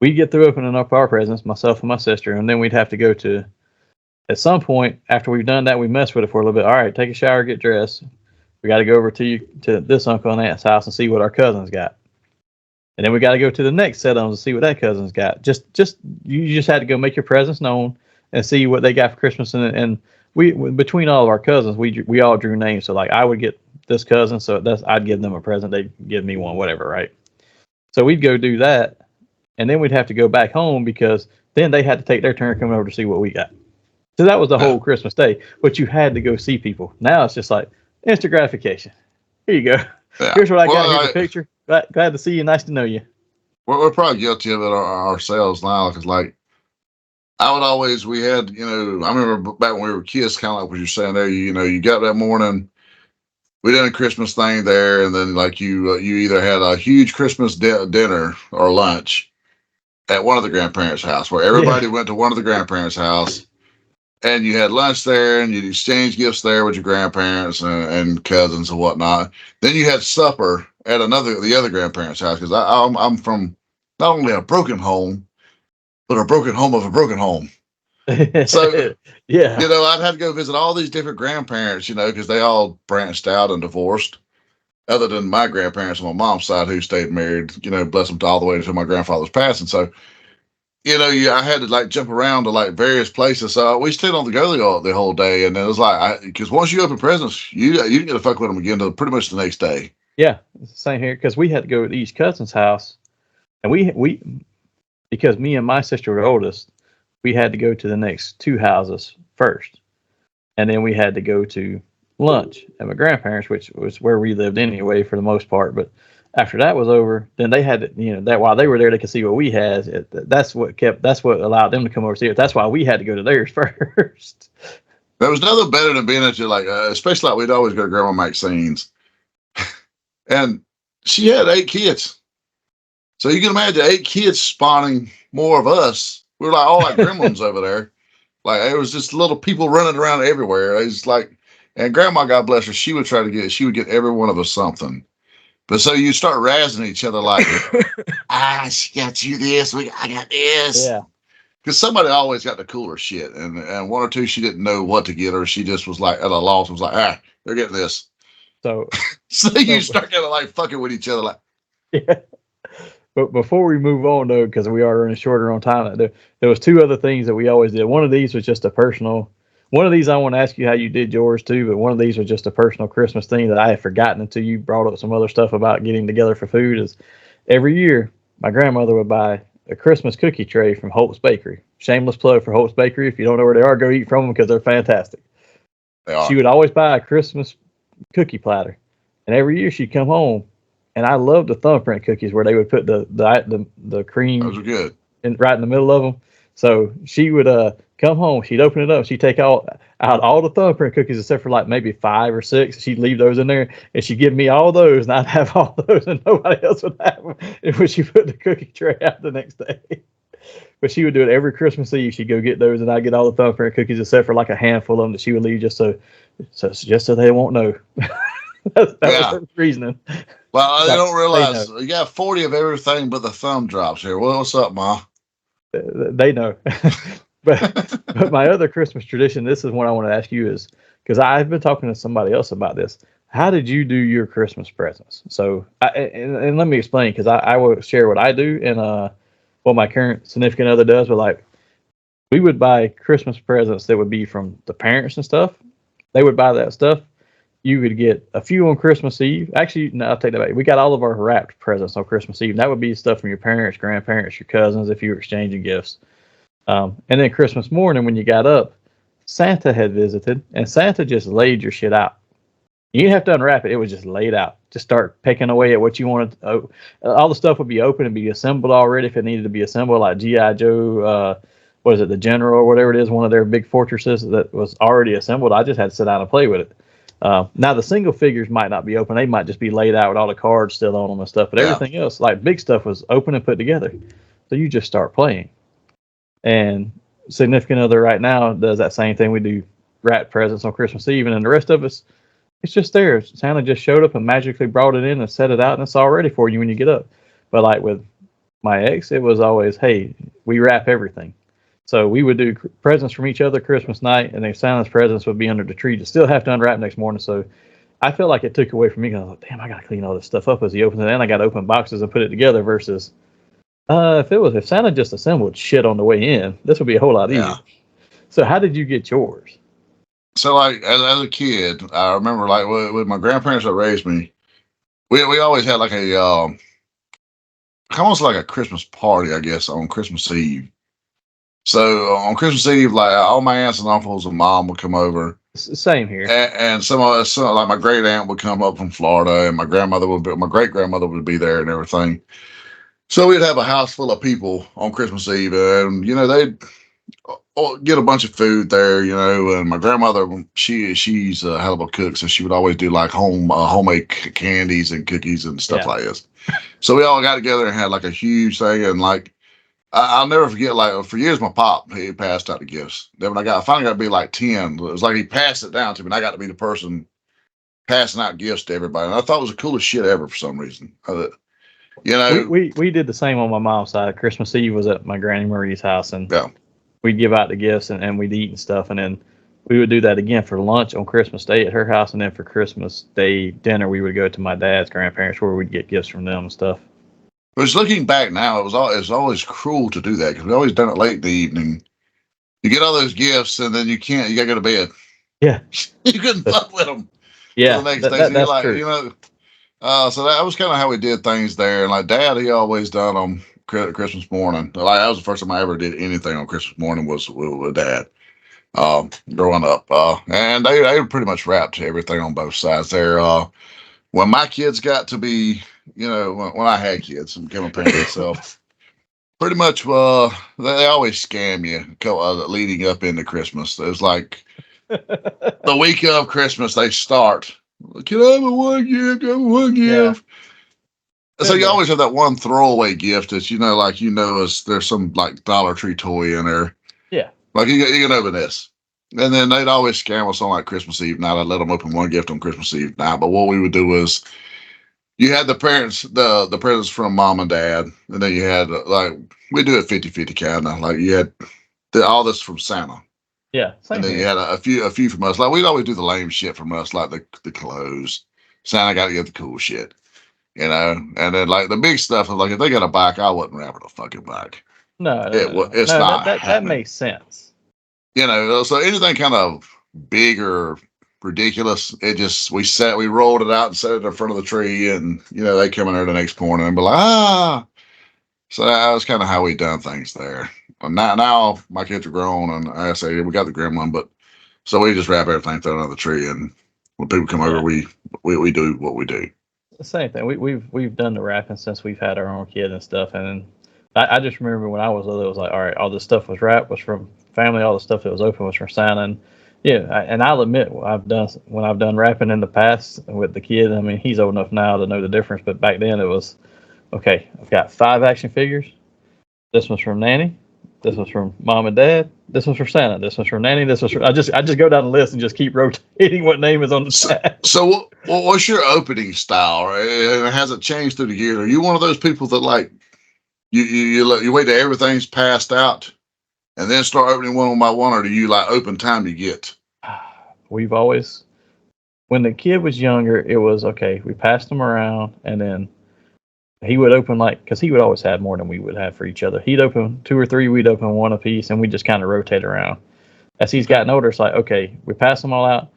we'd get through opening up our presents, myself and my sister, and then we'd have to go to, at some point after we've done that, we mess with it for a little bit. All right, take a shower, get dressed. We got to go over to this uncle and aunt's house and see what our cousins got. And then we got to go to the next set of them to see what that cousin's got. You just had to go make your presents known and see what they got for Christmas. And we between all of our cousins, we all drew names. So like I would get this cousin, so I'd give them a present, they'd give me one, whatever, right? So we'd go do that, and then we'd have to go back home because then they had to take their turn coming over to see what we got. So that was the whole Christmas day. But you had to go see people. Now it's just like instant gratification. Here you go. yeah. Here's what I got. Here's the picture. Glad to see you. Nice to know you. We're probably guilty of it ourselves now because, like, I would always, we had, I remember back when we were kids, kind of like what you're saying there, you got that morning, we did a Christmas thing there, and then, like, you either had a huge Christmas dinner or lunch at one of the grandparents' house where everybody went to one of the grandparents' house. And you had lunch there, and you'd exchange gifts there with your grandparents and cousins and whatnot. Then you had supper at the other grandparents' house because I'm from not only a broken home, but a broken home of a broken home. So yeah, I'd have to go visit all these different grandparents, because they all branched out and divorced. Other than my grandparents on my mom's side who stayed married, bless them all the way until my grandfather's passing. So. I had to like jump around to like various places. So we stayed on the go the whole day, and it was like because once you open presents, you didn't get to fuck with them again until pretty much the next day. Yeah, same here because we had to go to each cousin's house, and we because me and my sister were the oldest, we had to go to the next two houses first, and then we had to go to lunch at my grandparents', which was where we lived anyway for the most part, but. After that was over, then they had to, that while they were there, they could see what we had. That's what allowed them to come over to see it. That's why we had to go to theirs first. There was nothing better than being at your, like, especially like we'd always go to Grandma Maxine's. And she had 8 kids. So you can imagine 8 kids spawning more of us. We were like all like gremlins over there. Like, it was just little people running around everywhere. It was like, and Grandma, God bless her, she would get every one of us something. But so you start razzing each other like, she got you this, I got this. Yeah. Because somebody always got the cooler shit. And one or two, she didn't know what to get her. She just was like at a loss and was like, they're getting this. So, you start kind of like fucking with each other. Like, yeah. But before we move on, though, because we are running shorter on time, there was 2 other things that we always did. One of these was just a personal. One of these, I want to ask you how you did yours too, but one of these was just a personal Christmas thing that I had forgotten until you brought up some other stuff about getting together for food. Is every year my grandmother would buy a Christmas cookie tray from Holt's Bakery. Shameless plug for Holt's Bakery. If you don't know where they are, go eat from them because they're fantastic. they are. She would always buy a Christmas cookie platter, and every year she'd come home, and I loved the thumbprint cookies where they would put the cream. Those are good. Right in the middle of them. So she would come home, she'd open it up, she'd take out all the thumbprint cookies except for like maybe 5 or 6. She'd leave those in there, and she'd give me all those, and I'd have all those, and nobody else would have them. And when she put the cookie tray out the next day, but she would do it every Christmas Eve. She'd go get those, and I'd get all the thumbprint cookies except for like a handful of them that she would leave just so they won't know. that was her reasoning. Well, they don't realize you got 40 of everything but the thumb drops here. Well, what's up, Ma? They know. but my other Christmas tradition, this is what I want to ask you is, because I've been talking to somebody else about this. How did you do your Christmas presents? So, and let me explain, because I will share what I do and what my current significant other does. But like, we would buy Christmas presents that would be from the parents and stuff. They would buy that stuff. You would get a few on Christmas Eve. Actually, no, I'll take that back. We got all of our wrapped presents on Christmas Eve. That would be stuff from your parents, grandparents, your cousins, if you were exchanging gifts. And then Christmas morning, when you got up, Santa had visited, and Santa just laid your shit out. You didn't have to unwrap it. It was just laid out. Just start picking away at what you wanted. All the stuff would be open and be assembled already if it needed to be assembled, like G.I. Joe, what is it, the General or whatever it is, one of their big fortresses that was already assembled. I just had to sit down and play with it. Now the single figures might not be open. They might just be laid out with all the cards still on them and stuff. But everything else, like big stuff, was open and put together. So you just start playing. And significant other right now does that same thing. We do wrap presents on Christmas Eve, and then the rest of us, it's just there. Santa just showed up and magically brought it in and set it out, and it's all ready for you when you get up. But like with my ex, it was always, hey, we wrap everything. So we would do presents from each other Christmas night, and then Santa's presents would be under the tree to still have to unwrap next morning. So I feel like it took away from me because I was like, damn, I got to clean all this stuff up as he opens it, and I got to open boxes and put it together versus if Santa just assembled shit on the way in, this would be a whole lot easier. So how did you get yours? So like as a kid, I remember like with my grandparents that raised me, we always had like a almost like a Christmas party, I guess, on Christmas Eve. So on Christmas Eve, like all my aunts and uncles and mom would come over. Same here. And some of us, like my great aunt would come up from Florida, and my great grandmother would be there and everything. So we'd have a house full of people on Christmas Eve, and they'd get a bunch of food there, and my grandmother, she's a hell of a cook, so she would always do like homemade candies and cookies and stuff like this. So we all got together and had like a huge thing, and like I'll never forget, like for years my pop, he passed out the gifts. Then when I finally got to be like 10, it was like he passed it down to me, and I got to be the person passing out gifts to everybody, and I thought it was the coolest shit ever for some reason. We did the same on my mom's side. Christmas Eve was at my Granny Marie's house, and we'd give out the gifts and we'd eat and stuff, and then we would do that again for lunch on Christmas Day at her house, and then for Christmas Day dinner we would go to my dad's grandparents where we'd get gifts from them and stuff. But looking back now, it was always cruel to do that because we always done it late in the evening. You get all those gifts, and then you got to go to bed. Yeah, you couldn't fuck with them. Yeah, the next day. So that's like, true. So that was kind of how we did things there. And like Dad, he always done them Christmas morning. Like that was the first time I ever did anything on Christmas morning was with Dad. Growing up, and they were pretty much wrapped everything on both sides there. When my kids got to be, when I had kids and became a parent myself, pretty much, they always scam you leading up into Christmas. It was like the week of Christmas, they start. Can I have one gift? Yeah. So you always have that one throwaway gift that there's some like Dollar Tree toy in there. Yeah. Like you can open this. And then they'd always scam us on like Christmas Eve night. I'd let them open one gift on Christmas Eve night. But what we would do is you had the parents, the presents from mom and dad. And then you had we do it 50-50 kind of. Like you had all this from Santa. Yeah. And then you had a few from us. Like we'd always do the lame shit from us, like the clothes. Santa got to get the cool shit. And then like the big stuff, like if they got a bike, I wasn't wrapping a fucking bike. No, it's not. That makes sense. So anything kind of big or ridiculous, we rolled it out and set it in front of the tree, and they come in there the next morning and be like, So that was kind of how we done things there. And now my kids are grown, and I say we got the gremlin, but so we just wrap everything, throw it on the tree, and when people come over, we do what we do. The same thing. We've done the wrapping since we've had our own kid and stuff, and I just remember when I was little, it was like, all right, all this stuff was wrapped was from family, all the stuff that was open was from Santa, and I'll admit when I've done wrapping in the past with the kid. I mean, he's old enough now to know the difference, but back then it was okay. I've got 5 action figures. This one's from Nanny. This one's from Mom and Dad. This one's from Santa. This one's from Nanny. This one's from... I just go down the list and just keep rotating what name is on the tag. So what's your opening style? Right? Has it changed through the years? Are you one of those people that like you wait till everything's passed out and then start opening one by one, or do you like open time you get? We've always, when the kid was younger, it was okay. We passed them around, and then he would open because he would always have more than we would have for each other. He'd open 2 or 3, we'd open one apiece, and we just kind of rotate around. As he's gotten older, it's like, okay, we pass them all out.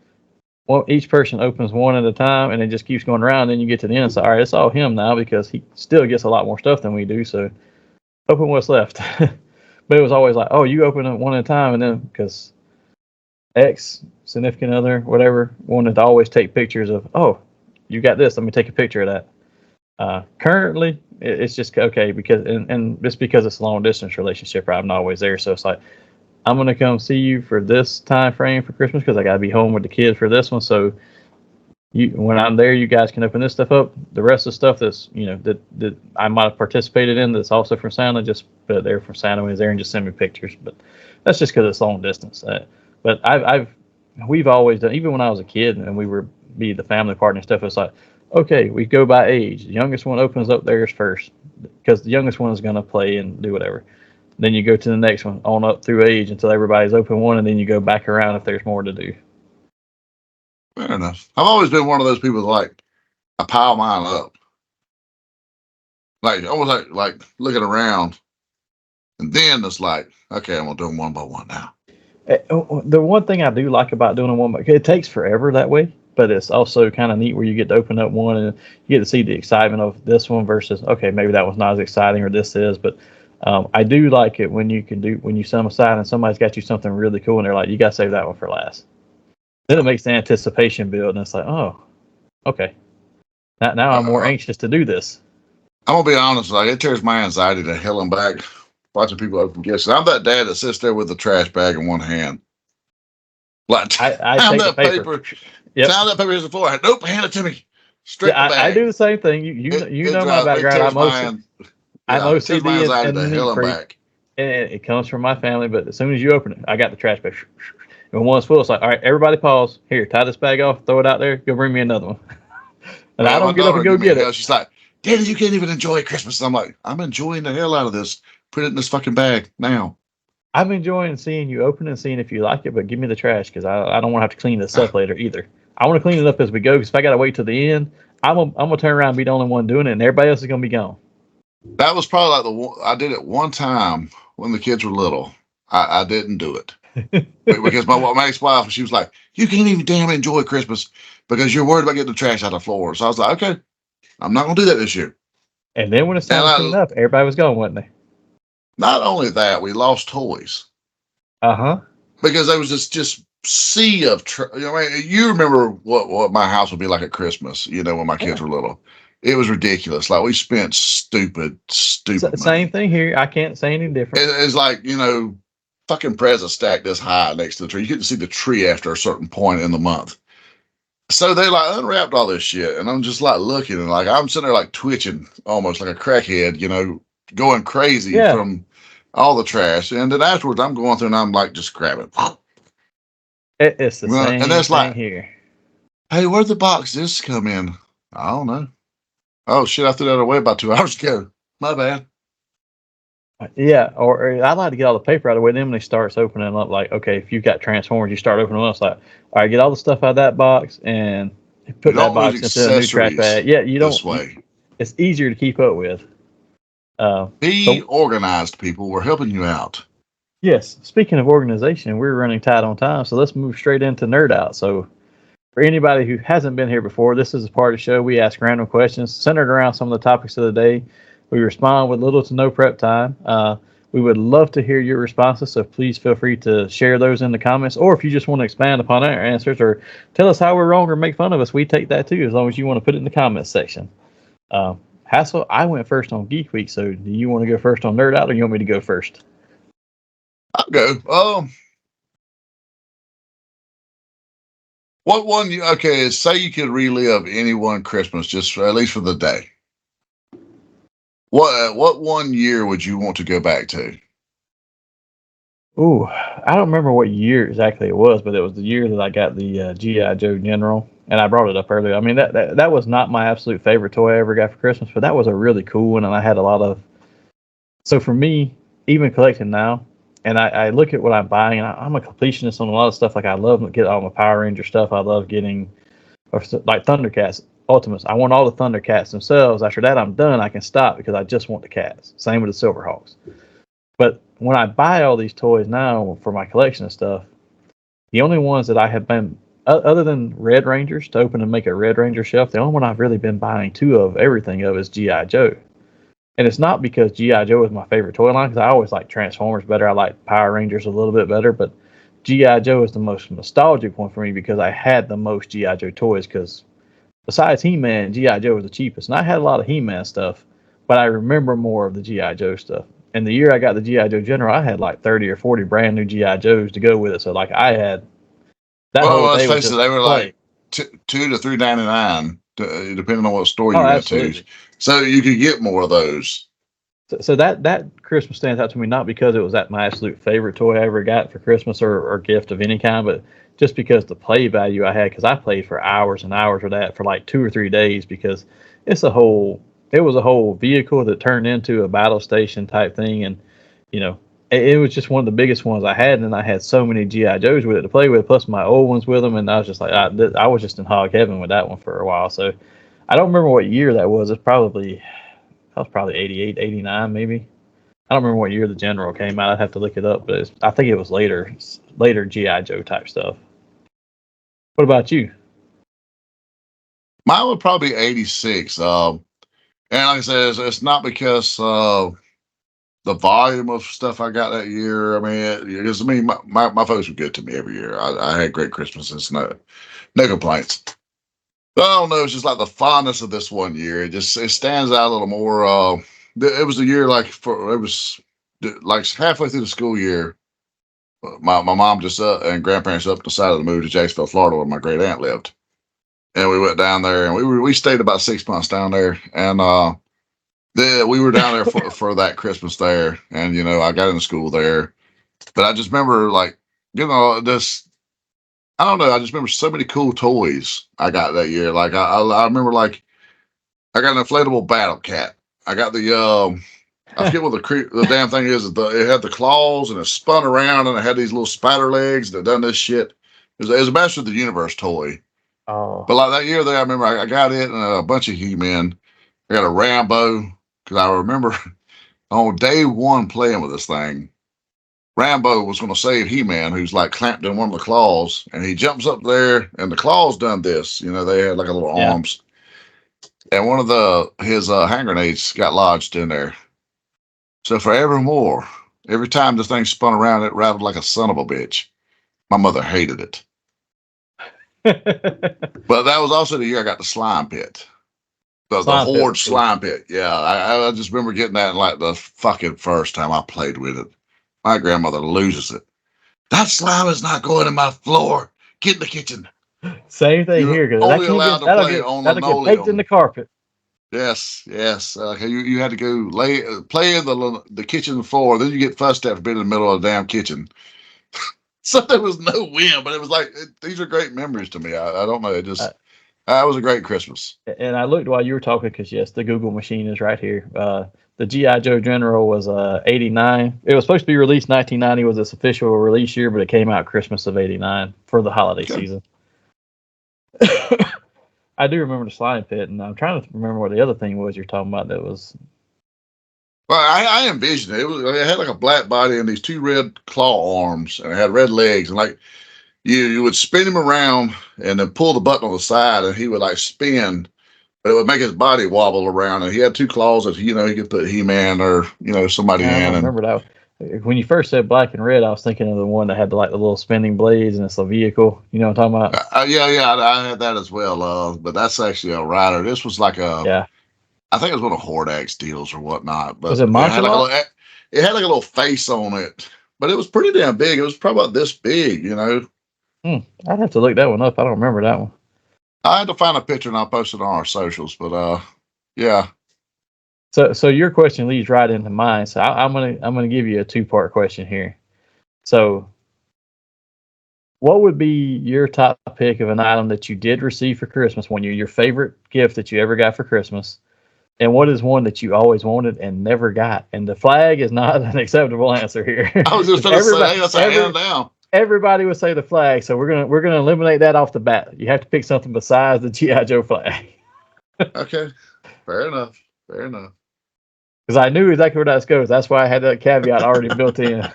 Well, each person opens one at a time, and it just keeps going around. Then you get to the end, so all right, it's all him now because he still gets a lot more stuff than we do. So open what's left. But it was always like, oh, you open it one at a time, and then because ex, significant other, whatever, wanted to always take pictures of, oh, you got this, let me take a picture of that. Currently, it's just okay because, and it's because it's a long distance relationship. I'm not always there, so it's like I'm gonna come see you for this time frame for Christmas because I gotta be home with the kids for this one. So when I'm there, you guys can open this stuff up. The rest of the stuff that's that I might have participated in that's also from Santa, just put it there from Santa when he's there and just send me pictures. But that's just because it's long distance. But we've always done, even when I was a kid and we were be the family party and stuff. It's like, okay, we go by age. The youngest one opens up theirs first because the youngest one is going to play and do whatever. Then you go to the next one on up through age until everybody's open one, and then you go back around if there's more to do. Fair enough. I've always been one of those people that like I pile mine up, like almost like looking around, and then it's like, okay, I'm gonna do them one by one now. The one thing I do like about doing them it takes forever that way, but it's also kind of neat where you get to open up one and you get to see the excitement of this one versus, okay, maybe that one's not as exciting or this is, but I do like it when you set them aside and somebody's got you something really cool and they're like, you got to save that one for last. Then it makes the anticipation build and it's like, oh, okay. Now I'm more anxious to do this. I'm going to be honest, like it tears my anxiety to hell and back watching people open gifts. I'm that dad that sits there with the trash bag in one hand. Like, I take the paper. Yep. Found that paper here's the floor. Nope, hand it to me. Straight the bag. I do the same thing. You know my background. I'm OCD and neat freak, and it comes from my family. But as soon as you open it, I got the trash bag. And when one's full, it's like, all right, everybody pause. Here, tie this bag off, throw it out there, go bring me another one. And I don't get up and go get it. She's like, Daddy, you can't even enjoy Christmas. I'm like, I'm enjoying the hell out of this. Put it in this fucking bag now. I'm enjoying seeing you open and seeing if you like it, but give me the trash because I don't want to have to clean this up later either. I want to clean it up as we go because if I got to wait till the end, I'm gonna turn around and be the only one doing it, and everybody else is gonna be gone. That was probably like I did it one time when the kids were little. I didn't do it because my ex-wife, she was like, "You can't even damn enjoy Christmas because you're worried about getting the trash out of the floor." So I was like, "Okay, I'm not gonna do that this year." And then when it's time to clean up, everybody was gone, wasn't they? Not only that, we lost toys. Because there was this just sea of, you remember what my house would be like at Christmas, when my kids were little. It was ridiculous. Like we spent stupid money. Same thing here. I can't say any different. It's like, fucking presents stacked this high next to the tree. You couldn't see the tree after a certain point in the month. So they like unwrapped all this shit. And I'm just like looking and like, I'm sitting there like twitching almost like a crackhead, going crazy from all the trash. And then afterwards I'm going through and I'm like just grabbing. It's the same and that's thing like, here. Hey, where'd the box discs come in? I don't know. Oh shit, I threw that away about 2 hours ago. My bad. Yeah, or I like to get all the paper out of the way. Then when they starts opening up, like, okay, if you've got Transformers, you start opening them up. It's like, all right, get all the stuff out of that box and put that box into a new trash bag. Yeah, you don't. Way. It's easier to keep up with. Be organized, people. We're helping you out. Yes. Speaking of organization, we're running tight on time, so let's move straight into Nerd Out. So for anybody who hasn't been here before, this is a part of the show. We ask random questions centered around some of the topics of the day. We respond with little to no prep time. We would love to hear your responses, so please feel free to share those in the comments. Or if you just want to expand upon our answers or tell us how we're wrong or make fun of us, we take that too, as long as you want to put it in the comments section. Hassel, I went first on Geek Week, so do you want to go first on Nerd Out, or you want me to go first? I'll go. What one? Okay, say you could relive any one Christmas, just at least for the day. What one year would you want to go back to? Ooh, I don't remember what year exactly it was, but it was the year that I got the G.I. Joe General, and I brought it up earlier. I mean, that was not my absolute favorite toy I ever got for Christmas, but that was a really cool one, and I had a lot of. So for me, even collecting now, and I look at what I'm buying, and I'm a completionist on a lot of stuff. Like I love to get all my Power Ranger stuff. I love getting, like Thundercats. Ultimates. I want all the Thundercats themselves. After that, I'm done. I can stop because I just want the cats. Same with the Silverhawks. But when I buy all these toys now for my collection of stuff, the only ones that I have been, other than Red Rangers, to open and make a Red Ranger shelf, the only one I've really been buying everything of is G.I. Joe. And it's not because G.I. Joe is my favorite toy line, because I always like Transformers better. I like Power Rangers a little bit better, but G.I. Joe is the most nostalgic one for me because I had the most G.I. Joe toys, because besides He-Man, G.I. Joe was the cheapest. And I had a lot of He-Man stuff, but I remember more of the G.I. Joe stuff. And the year I got the G.I. Joe General, I had like 30 or 40 brand new G.I. Joes to go with it. So like I had that whole day. Let's face it, they were like $2 to $3.99, depending on what store you Oh, went absolutely. to. So you could get more of those. So that Christmas stands out to me, not because it was my absolute favorite toy I ever got for Christmas or gift of any kind, but just because the play value I had, because I played for hours and hours with that for like 2 or 3 days, because it was a whole vehicle that turned into a battle station type thing, and it was just one of the biggest ones I had, and I had so many GI Joes with it to play with, plus my old ones with them, and I was just like, I was just in hog heaven with that one for a while. So I don't remember what year that was. That was probably 88, 89 maybe. I don't remember what year the General came out. I'd have to look it up, but I think it was later GI Joe type stuff. What about you? Mine would probably be 86. And like I said, it's not because the volume of stuff I got that year. I mean, because my folks were good to me every year. I had great Christmases, no complaints. But I don't know. It's just like the fondness of this one year. It stands out a little more. It was a year it was like halfway through the school year. My mom just and grandparents up decided to move to Jacksonville, Florida, where my great aunt lived, and we went down there, and we stayed about 6 months down there, and we were down there for that Christmas there, and I got into school there, but I just remember this. I don't know. I just remember so many cool toys I got that year. Like I remember I got an inflatable battle cat. I got I forget what the damn thing is. It had the claws and it spun around and it had these little spider legs that done this shit. It was a Master of the Universe toy. Oh, But like that year there, I remember I got it and a bunch of He-Men. I got a Rambo because I remember on day one playing with this thing, Rambo was going to save He-Man, who's like clamped in one of the claws, and he jumps up there, and the claws done this. They had like a little arms, and one of his hand grenades got lodged in there. So forevermore, every time this thing spun around, it rattled like a son of a bitch. My mother hated it. But that was also the year I got the slime pit. The Horde slime pit. Yeah, I just remember getting that like the fucking first time I played with it. My grandmother loses it. That slime is not going in my floor. Get in the kitchen. Same thing here. You're only allowed to play on that'll get baked in the carpet. Yes. You had to go play in the kitchen floor. Then you get fussed at for being in the middle of the damn kitchen. So there was no win, but it was like these are great memories to me. I don't know. It just that was a great Christmas. And I looked while you were talking because yes, the Google machine is right here. The GI Joe General was 89. It was supposed to be released 1990 was its official release year, but it came out Christmas of 89 for the holiday season. I do remember the slime pit, and I'm trying to remember what the other thing was you're talking about that was. Well, I envisioned it. It had like a black body and these two red claw arms, and it had red legs, and like you would spin him around and then pull the button on the side, and he would like spin, but it would make his body wobble around. And he had two claws that he could put He-Man or somebody in. I remember that. When you first said black and red, I was thinking of the one that had the little spinning blades and it's a vehicle. You know what I'm talking about? I had that as well. But that's actually a rider. This was like I think it was one of Hordak's deals or whatnot. But was it Montreal? It had like a little face on it, but it was pretty damn big. It was probably about this big, I'd have to look that one up. I don't remember that one. I had to find a picture and I'll post it on our socials. But yeah. So your question leads right into mine. So I'm gonna give you a 2-part question here. So, what would be your top pick of an item that you did receive for Christmas one year? Your favorite gift that you ever got for Christmas, and what is one that you always wanted and never got? And the flag is not an acceptable answer here. I was just going to say that's a hand down. Everybody would say the flag, so we're gonna eliminate that off the bat. You have to pick something besides the GI Joe flag. Okay, fair enough. Because I knew exactly where that goes. That's why I had that caveat already built in.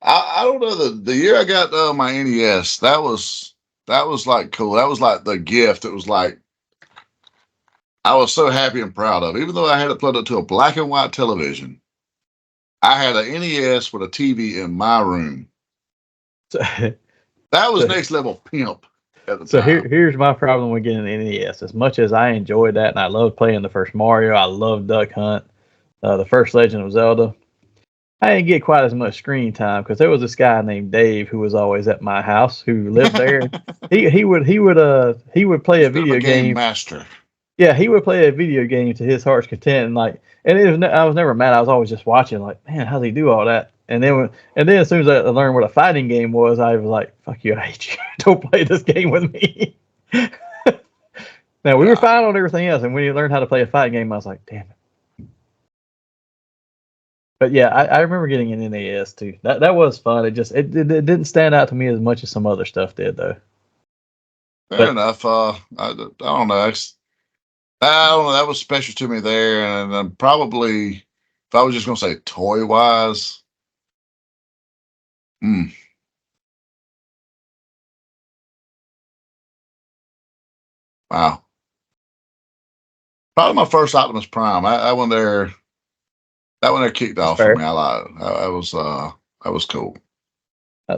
I don't know the year I got my NES. That was like cool. That was like the gift. It was like I was so happy and proud of. Even though I had it plugged up to a black and white television, I had an NES with a TV in my room. That was next level pimp. So here's my problem with getting an NES. As much as I enjoyed that and I loved playing the first Mario, I loved Duck Hunt, the first Legend of Zelda. I didn't get quite as much screen time because there was this guy named Dave who was always at my house who lived there. he would play a video game game. master. Yeah, he would play a video game to his heart's content, and I was never mad. I was always just watching, like, man, how's he do all that? And then as soon as I learned what a fighting game was, I was like, fuck you, I hate you. Don't play this game with me. Now we were fine on everything else, and when you learned how to play a fighting game, I was like, damn it. But yeah, I remember getting an NES too. That was fun. It didn't stand out to me as much as some other stuff did, though. Fair enough. I don't know. I don't know. That was special to me there, and probably if I was just gonna say toy wise, wow, probably my first Optimus Prime. That one there kicked off for me. That was cool.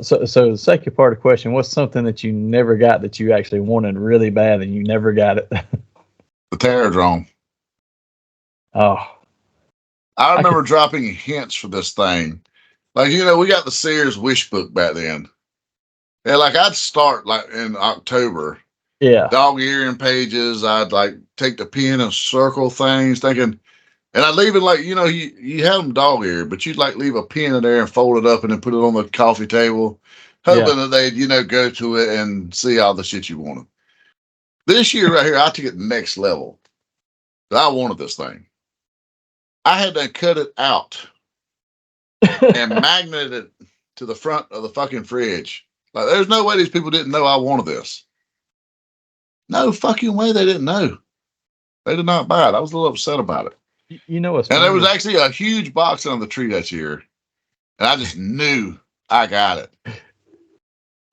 So the second part of the question, what's something that you never got that you actually wanted really bad and you never got it? The Terradrome. Oh. I remember dropping hints for this thing. Like, we got the Sears wish book back then. Yeah, like I'd start like in October. Yeah. Dog earring pages. I'd like take the pen and circle things thinking, and I'd leave it like, you have them dog eared, but you'd like leave a pen in there and fold it up and then put it on the coffee table, hoping that they'd, go to it and see all the shit you wanted. This year right here, I took it next level. I wanted this thing. I had to cut it out and magnet it to the front of the fucking fridge. Like, there's no way these people didn't know I wanted this. No fucking way they didn't know. They did not buy it. I was a little upset about it. You know what's And funny? there was actually a huge box under the tree that year. And I just knew I got it.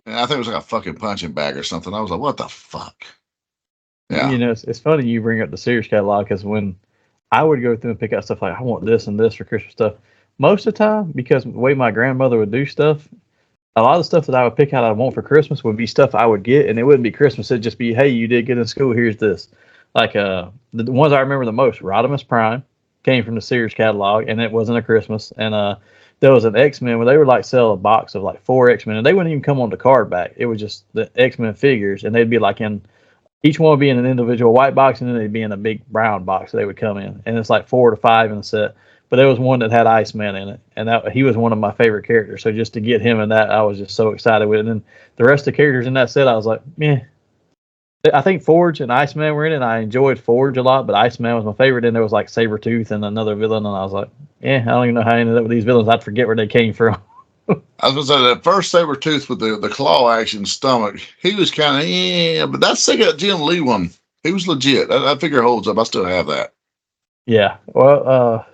And I think it was like a fucking punching bag or something. I was like, what the fuck? Yeah. It's funny you bring up the Sears catalog because when I would go through and pick out stuff like, I want this and this for Christmas stuff, most of the time, because the way my grandmother would do stuff, a lot of the stuff that I would pick out I want for Christmas would be stuff I would get, and it wouldn't be Christmas. It'd just be, hey, you did good in school, here's this. Like the ones I remember the most, Rodimus Prime came from the Sears catalog, and it wasn't a Christmas. And there was an X-Men where they would like sell a box of like 4 X-Men, and they wouldn't even come on the card back. It was just the X-Men figures, and they'd be like in, each one would be in an individual white box, and then they'd be in a big brown box they would come in. And it's like 4 to 5 in a set. But there was one that had Iceman in it, and he was one of my favorite characters. So just to get him in that, I was just so excited with it. And then the rest of the characters in that set, I was like, meh. I think Forge and Iceman were in it, and I enjoyed Forge a lot, but Iceman was my favorite. And there was like Sabretooth and another villain, and I was like, I don't even know how I ended up with these villains. I'd forget where they came from. I was going to say, that first Sabretooth with the claw action stomach, he was kind of, but that second Jim Lee one, he was legit. That figure holds up. I still have that. Yeah. Well,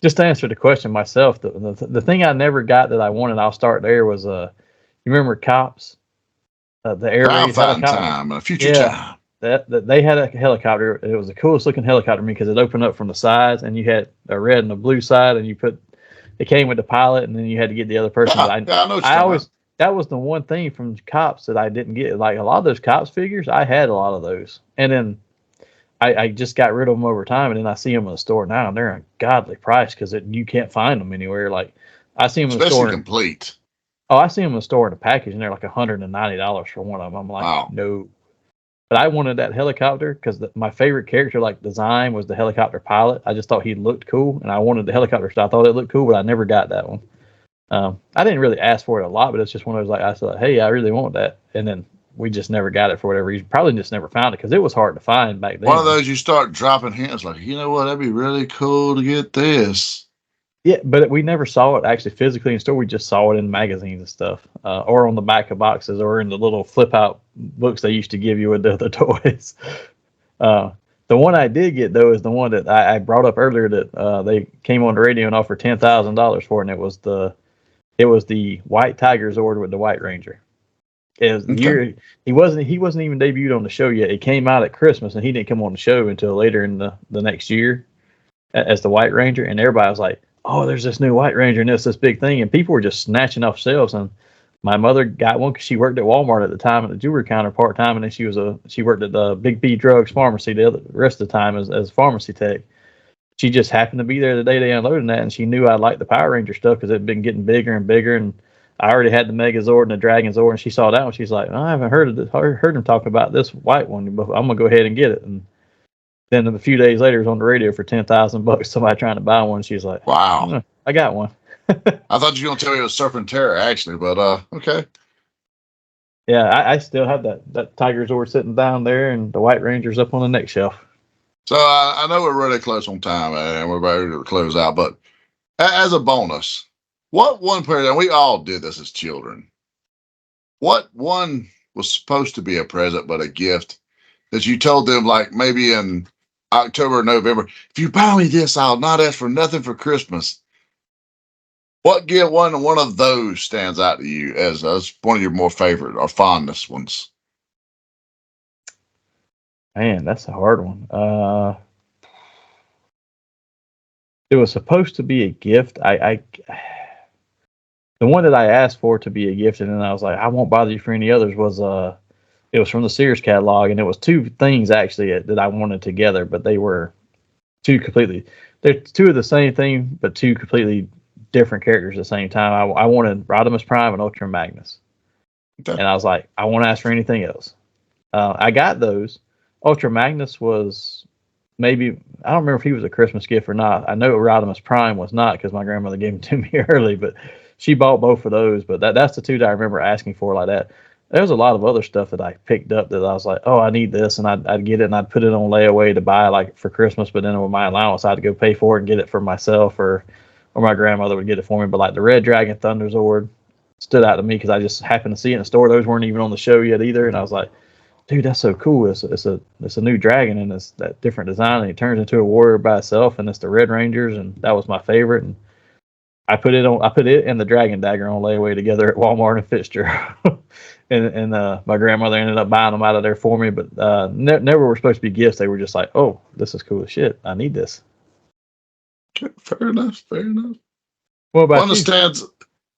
just to answer the question myself, the thing I never got that I wanted, I'll start there, was you remember Cops? The air raid helicopter. Time, a future time. That they had a helicopter. It was the coolest looking helicopter to me because it opened up from the sides, and you had a red and a blue side, and it came with the pilot, and then you had to get the other person. That was the one thing from Cops that I didn't get. Like a lot of those Cops figures, I had a lot of those, and then I just got rid of them over time, and then I see them in the store now, and they're a godly price because you can't find them anywhere. Like I see them in the store, especially complete. Oh, I see them in the store in a package, and they're like $190 for one of them. I'm like, wow. No. But I wanted that helicopter because my favorite character, like design, was the helicopter pilot. I just thought he looked cool, and I wanted the helicopter. So I thought it looked cool, but I never got that one. I didn't really ask for it a lot, but it's just one of those like I said, hey, I really want that, and then we just never got it for whatever reason. Probably just never found it because it was hard to find back then. One of those you start dropping hints like, you know what, that'd be really cool to get this. Yeah, but we never saw it actually physically in store. We just saw it in magazines and stuff, or on the back of boxes, or in the little flip-out books they used to give you with the other toys. The one I did get, though, is the one that I brought up earlier that they came on the radio and offered $10,000 for, and it was the White Tiger Zord with the White Ranger. It was the year he wasn't even debuted on the show yet. It came out at Christmas, and he didn't come on the show until later in the next year as the White Ranger, and everybody was like, oh, there's this new White Ranger and it's this big thing. And people were just snatching off shelves. And my mother got one because she worked at Walmart at the time at the jewelry counter part-time. And then she worked at the Big B Drugs pharmacy the rest of the time as pharmacy tech. she just happened to be there the day they unloaded that, and she knew I liked the Power Ranger stuff because it had been getting bigger and bigger, and I already had the Megazord and the Dragon Zord, and she saw that one. She's like, I haven't heard of this, heard him talking about this white one, but I'm gonna go ahead and get it. And then a few days later, it was on the radio for $10,000. Somebody trying to buy one. She's like, Wow. I got one. I thought you were going to tell me it was Serpentera, actually, but okay. Yeah, I still have that Tiger Zord sitting down there, and the White Ranger's up on the next shelf. So I know we're really close on time, and we're ready to close out, but as a bonus, what one person, and we all did this as children, what one was supposed to be a present but a gift that you told them, like maybe in October or November, if you buy me this, I'll not ask for nothing for Christmas. What gift one of those stands out to you as one of your more favorite or fondest ones? Man, that's a hard one. It was supposed to be a gift. The one that I asked for to be a gift, and then I was like, I won't bother you for any others, was it was from the Sears catalog, and it was two things actually that I wanted together, but they were they're two of the same thing, but two completely different characters at the same time. I wanted Rodimus Prime and Ultra Magnus. Okay. And I was like, I won't ask for anything else. I got those. Ultra Magnus was maybe, I don't remember if he was a Christmas gift or not. I know Rodimus Prime was not because my grandmother gave him to me early, but she bought both of those. But that's the two that I remember asking for like that. There was a lot of other stuff that I picked up that I was like, oh, I need this, and I'd get it, and I'd put it on layaway to buy like for Christmas, but then with my allowance, I had to go pay for it and get it for myself, or my grandmother would get it for me. But like the Red Dragon Thunder Zord stood out to me because I just happened to see it in the store. Those weren't even on the show yet either, and I was like, dude, that's so cool. It's a new dragon, and it's that different design, and it turns into a warrior by itself, and it's the Red Rangers, and that was my favorite. And I put it and the Dragon Dagger on layaway together at Walmart and Fitzgerald. and my grandmother ended up buying them out of there for me, but never were supposed to be gifts. They were just like, oh, this is cool as shit. I need this. Fair enough. What about you?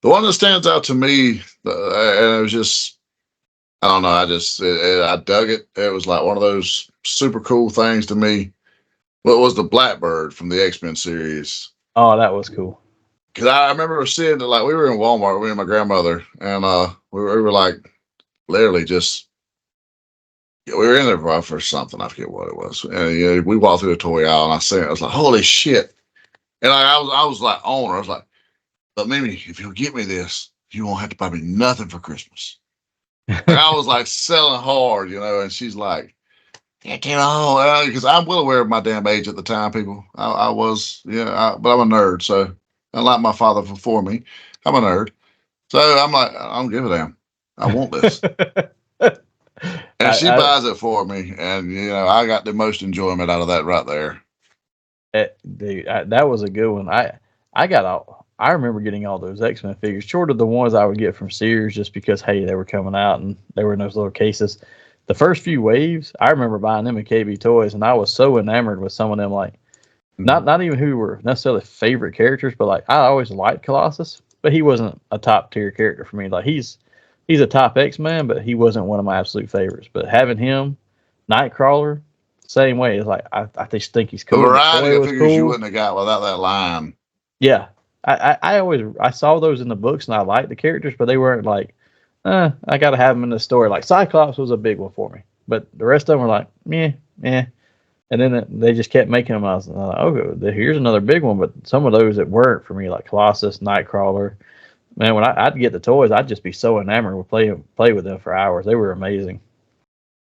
The one that stands out to me, and it was just, I don't know, I dug it. It was like one of those super cool things to me. What was the Blackbird from the X-Men series? Oh, that was cool. Because I remember seeing it, like, we were in Walmart, we and my grandmother, and we were like, literally just, we were in there for something. I forget what it was. And we walked through the toy aisle, and I seen it. I was like, holy shit. And I was like, on her. I was like, but Mimi, if you'll get me this, you won't have to buy me nothing for Christmas. Like, I was like selling hard, and she's like, because I'm well aware of my damn age at the time, people. I was, but I'm a nerd, so unlike my father before me, I'm a nerd. So I'm like, I don't give a damn. I want this. And she buys it for me, and I got the most enjoyment out of that right there. Dude, that was a good one. I remember getting all those X-Men figures, short of the ones I would get from Sears, just because hey, they were coming out and they were in those little cases. The first few waves, I remember buying them at KB Toys, and I was so enamored with some of them, like not even who were necessarily favorite characters, but like I always liked Colossus, but he wasn't a top tier character for me. Like he's a top X-Man, but he wasn't one of my absolute favorites. But having him, Nightcrawler, same way. It's like I just think he's cool. The variety of figures you wouldn't have got without that line. Yeah, I saw those in the books and I liked the characters, but they weren't like, I got to have them in the story. Like Cyclops was a big one for me, but the rest of them were like, meh. And then they just kept making them. I was like, oh, here's another big one. But some of those that weren't for me, like Colossus, Nightcrawler, man, when I'd get the toys, I'd just be so enamored with play with them for hours. They were amazing.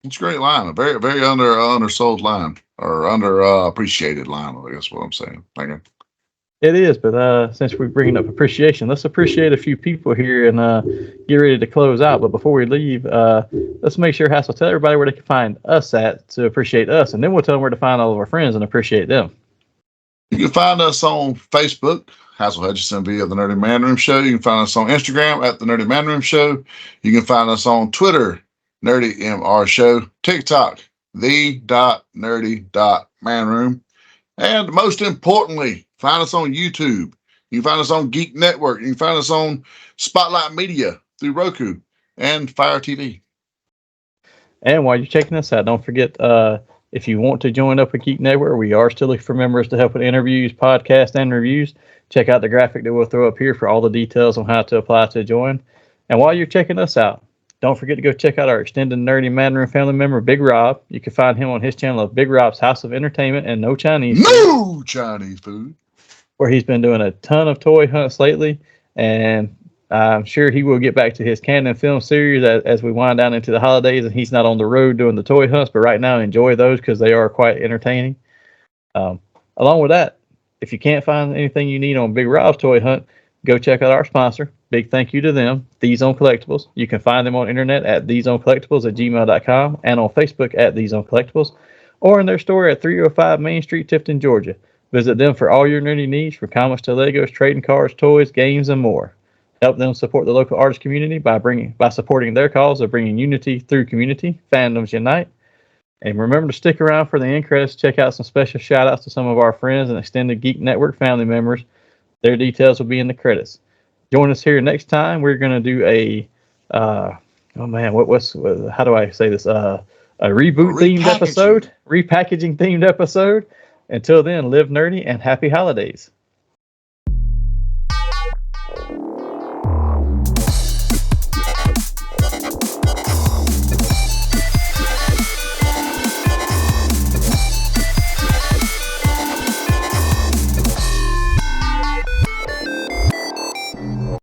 It's a great line, a very, very undersold line, or appreciated line, I guess what I'm saying. Thank you. It is, but since we're bringing up appreciation, let's appreciate a few people here and get ready to close out. But before we leave, let's make sure Hassel tell everybody where they can find us at to appreciate us, and then we'll tell them where to find all of our friends and appreciate them. You can find us on Facebook, Hassel Hutchinson via the Nerdy Manroom Show. You can find us on Instagram at the Nerdy Manroom Show. You can find us on Twitter, Nerdy MR Show, TikTok, the.nerdy.manroom, and most importantly, find us on YouTube. You can find us on Geek Network. You can find us on Spotlight Media through Roku and Fire TV. And while you're checking us out, don't forget If you want to join up with Geek Network, we are still looking for members to help with interviews, podcasts, and reviews. Check out the graphic that we'll throw up here for all the details on how to apply to join. And while you're checking us out, don't forget to go check out our extended Nerdy Manroom family member, Big Rob. You can find him on his channel of Big Rob's House of Entertainment and No Chinese Food, where he's been doing a ton of toy hunts lately. And I'm sure he will get back to his canon film series as we wind down into the holidays and he's not on the road doing the toy hunts. But right now, enjoy those because they are quite entertaining. Along with that, if you can't find anything you need on Big Rob's toy hunt, go check out our sponsor. Big thank you to them, These On Collectibles. You can find them on internet at theseoncollectibles@gmail.com and on Facebook at These On Collectibles or in their store at 305 Main Street, Tifton, Georgia. Visit them for all your nerdy needs from comics to Legos, trading cards, toys, games, and more. Help them support the local artist community by supporting their cause of bringing unity through community. Fandoms unite. And remember to stick around for the end credits. Check out some special shout outs to some of our friends and extended Geek Network family members. Their details will be in the credits. Join us here next time. We're going to do a, how do I say this? A reboot themed episode, repackaging themed episode. Until then, live nerdy and happy holidays.